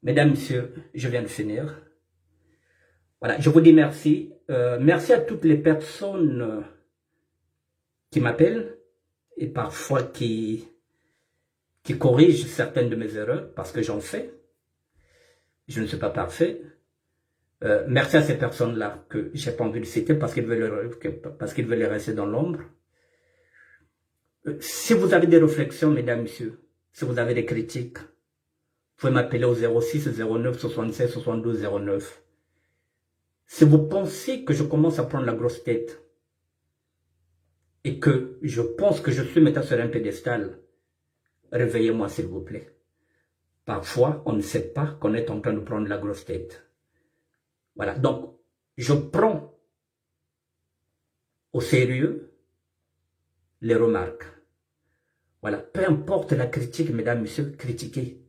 Mesdames, messieurs, je viens de finir. Voilà, je vous dis merci. Merci à toutes les personnes qui m'appellent et parfois qui corrigent certaines de mes erreurs parce que j'en fais. Je ne suis pas parfait. Merci à ces personnes-là que j'ai pas envie de citer parce qu'ils veulent rester dans l'ombre. Si vous avez des réflexions, mesdames, messieurs, si vous avez des critiques, vous pouvez m'appeler au 06 09 76 72 09. Si vous pensez que je commence à prendre la grosse tête et que je pense que je suis maintenant sur un pédestal, réveillez-moi s'il vous plaît. Parfois, on ne sait pas qu'on est en train de prendre la grosse tête. Voilà, donc je prends au sérieux les remarques. Voilà, peu importe la critique, mesdames, messieurs, critiquez.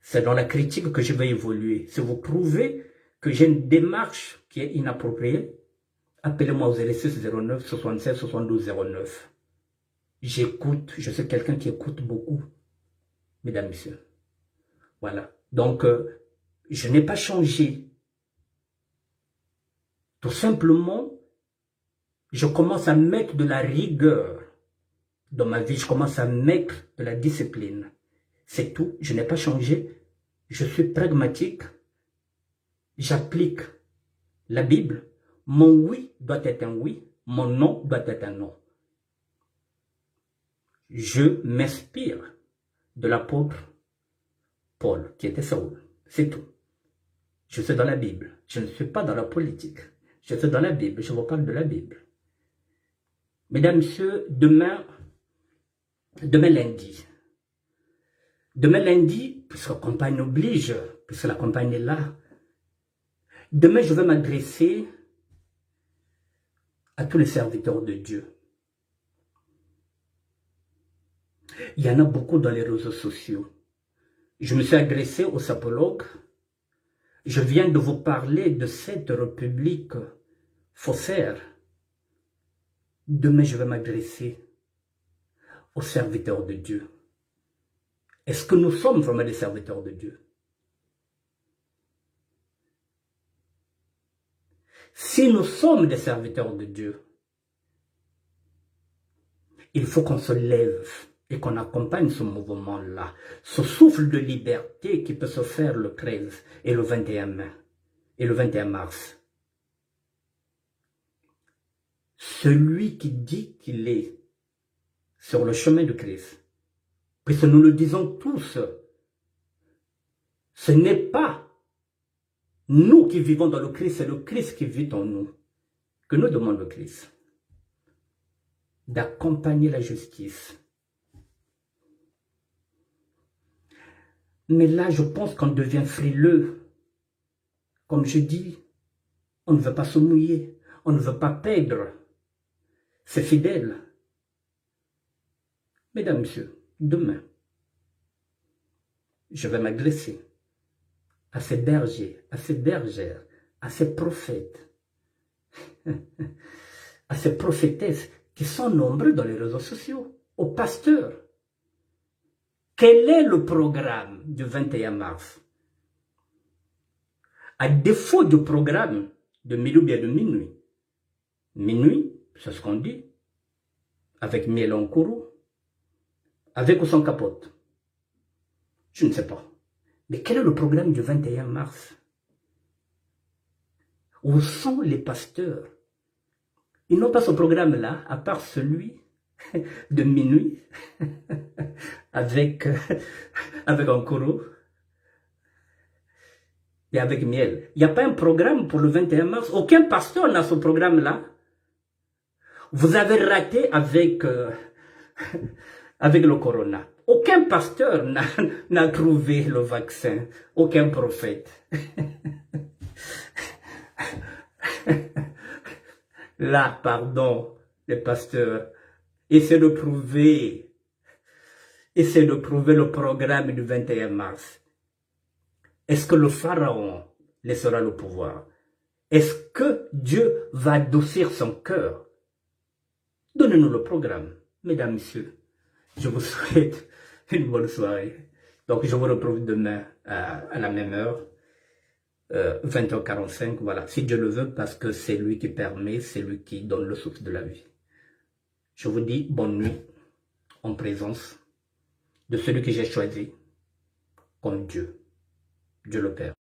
C'est dans la critique que je vais évoluer. Si vous trouvez que j'ai une démarche qui est inappropriée, appelez-moi au 06 09 76 72 09. J'écoute, je suis quelqu'un qui écoute beaucoup, mesdames, messieurs. Voilà, donc je n'ai pas changé. Tout simplement, je commence à mettre de la rigueur dans ma vie, je commence à mettre de la discipline. C'est tout, je n'ai pas changé. Je suis pragmatique. J'applique la Bible. Mon oui doit être un oui, mon non doit être un non. Je m'inspire de l'apôtre Paul, qui était Saul. C'est tout. Je suis dans la Bible. Je ne suis pas dans la politique. Je suis dans la Bible. Je vous parle de la Bible. Mesdames, messieurs, demain lundi. Demain lundi, puisque la campagne oblige, puisque la campagne est là, demain je vais m'adresser à tous les serviteurs de Dieu. Il y en a beaucoup dans les réseaux sociaux. Je me suis adressé aux sapologues. Je viens de vous parler de cette république faussaire. Demain, je vais m'adresser aux serviteurs de Dieu. Est-ce que nous sommes vraiment des serviteurs de Dieu? Si nous sommes des serviteurs de Dieu, il faut qu'on se lève et qu'on accompagne ce mouvement-là, ce souffle de liberté qui peut se faire le 13 et le 21 mai et le 21 mars. Celui qui dit qu'il est sur le chemin de Christ, puisque nous le disons tous, ce n'est pas nous qui vivons dans le Christ, c'est le Christ qui vit en nous. Que nous demande le Christ d'accompagner la justice. Mais là, je pense qu'on devient frileux. Comme je dis, on ne veut pas se mouiller, on ne veut pas perdre ses fidèles. Mesdames, messieurs, demain, je vais m'adresser à ces bergers, à ces bergères, à ces prophètes, à ces prophétesses qui sont nombreux dans les réseaux sociaux, aux pasteurs. Quel est le programme du 21 mars? À défaut du programme de midi ou bien de minuit. Minuit, c'est ce qu'on dit, avec miel en courroux, avec ou sans capote. Je ne sais pas. Mais quel est le programme du 21 mars? Où sont les pasteurs? Ils n'ont pas ce programme-là, à part celui de minuit, avec un courroux. et avec miel. Il n'y a pas un programme pour le 21 mars. Aucun pasteur n'a ce programme-là. Vous avez raté avec, avec le corona. Aucun pasteur n'a trouvé le vaccin. Aucun prophète. Là, pardon, les pasteurs, essaient de prouver le programme du 21 mars. Est-ce que le pharaon laissera le pouvoir? Est-ce que Dieu va adoucir son cœur? Donnez-nous le programme, mesdames, messieurs. Je vous souhaite une bonne soirée. Donc, je vous retrouve demain à la même heure, 20h45, voilà. Si Dieu le veut, parce que c'est lui qui permet, c'est lui qui donne le souffle de la vie. Je vous dis bonne nuit en présence de celui que j'ai choisi comme Dieu, Dieu le Père.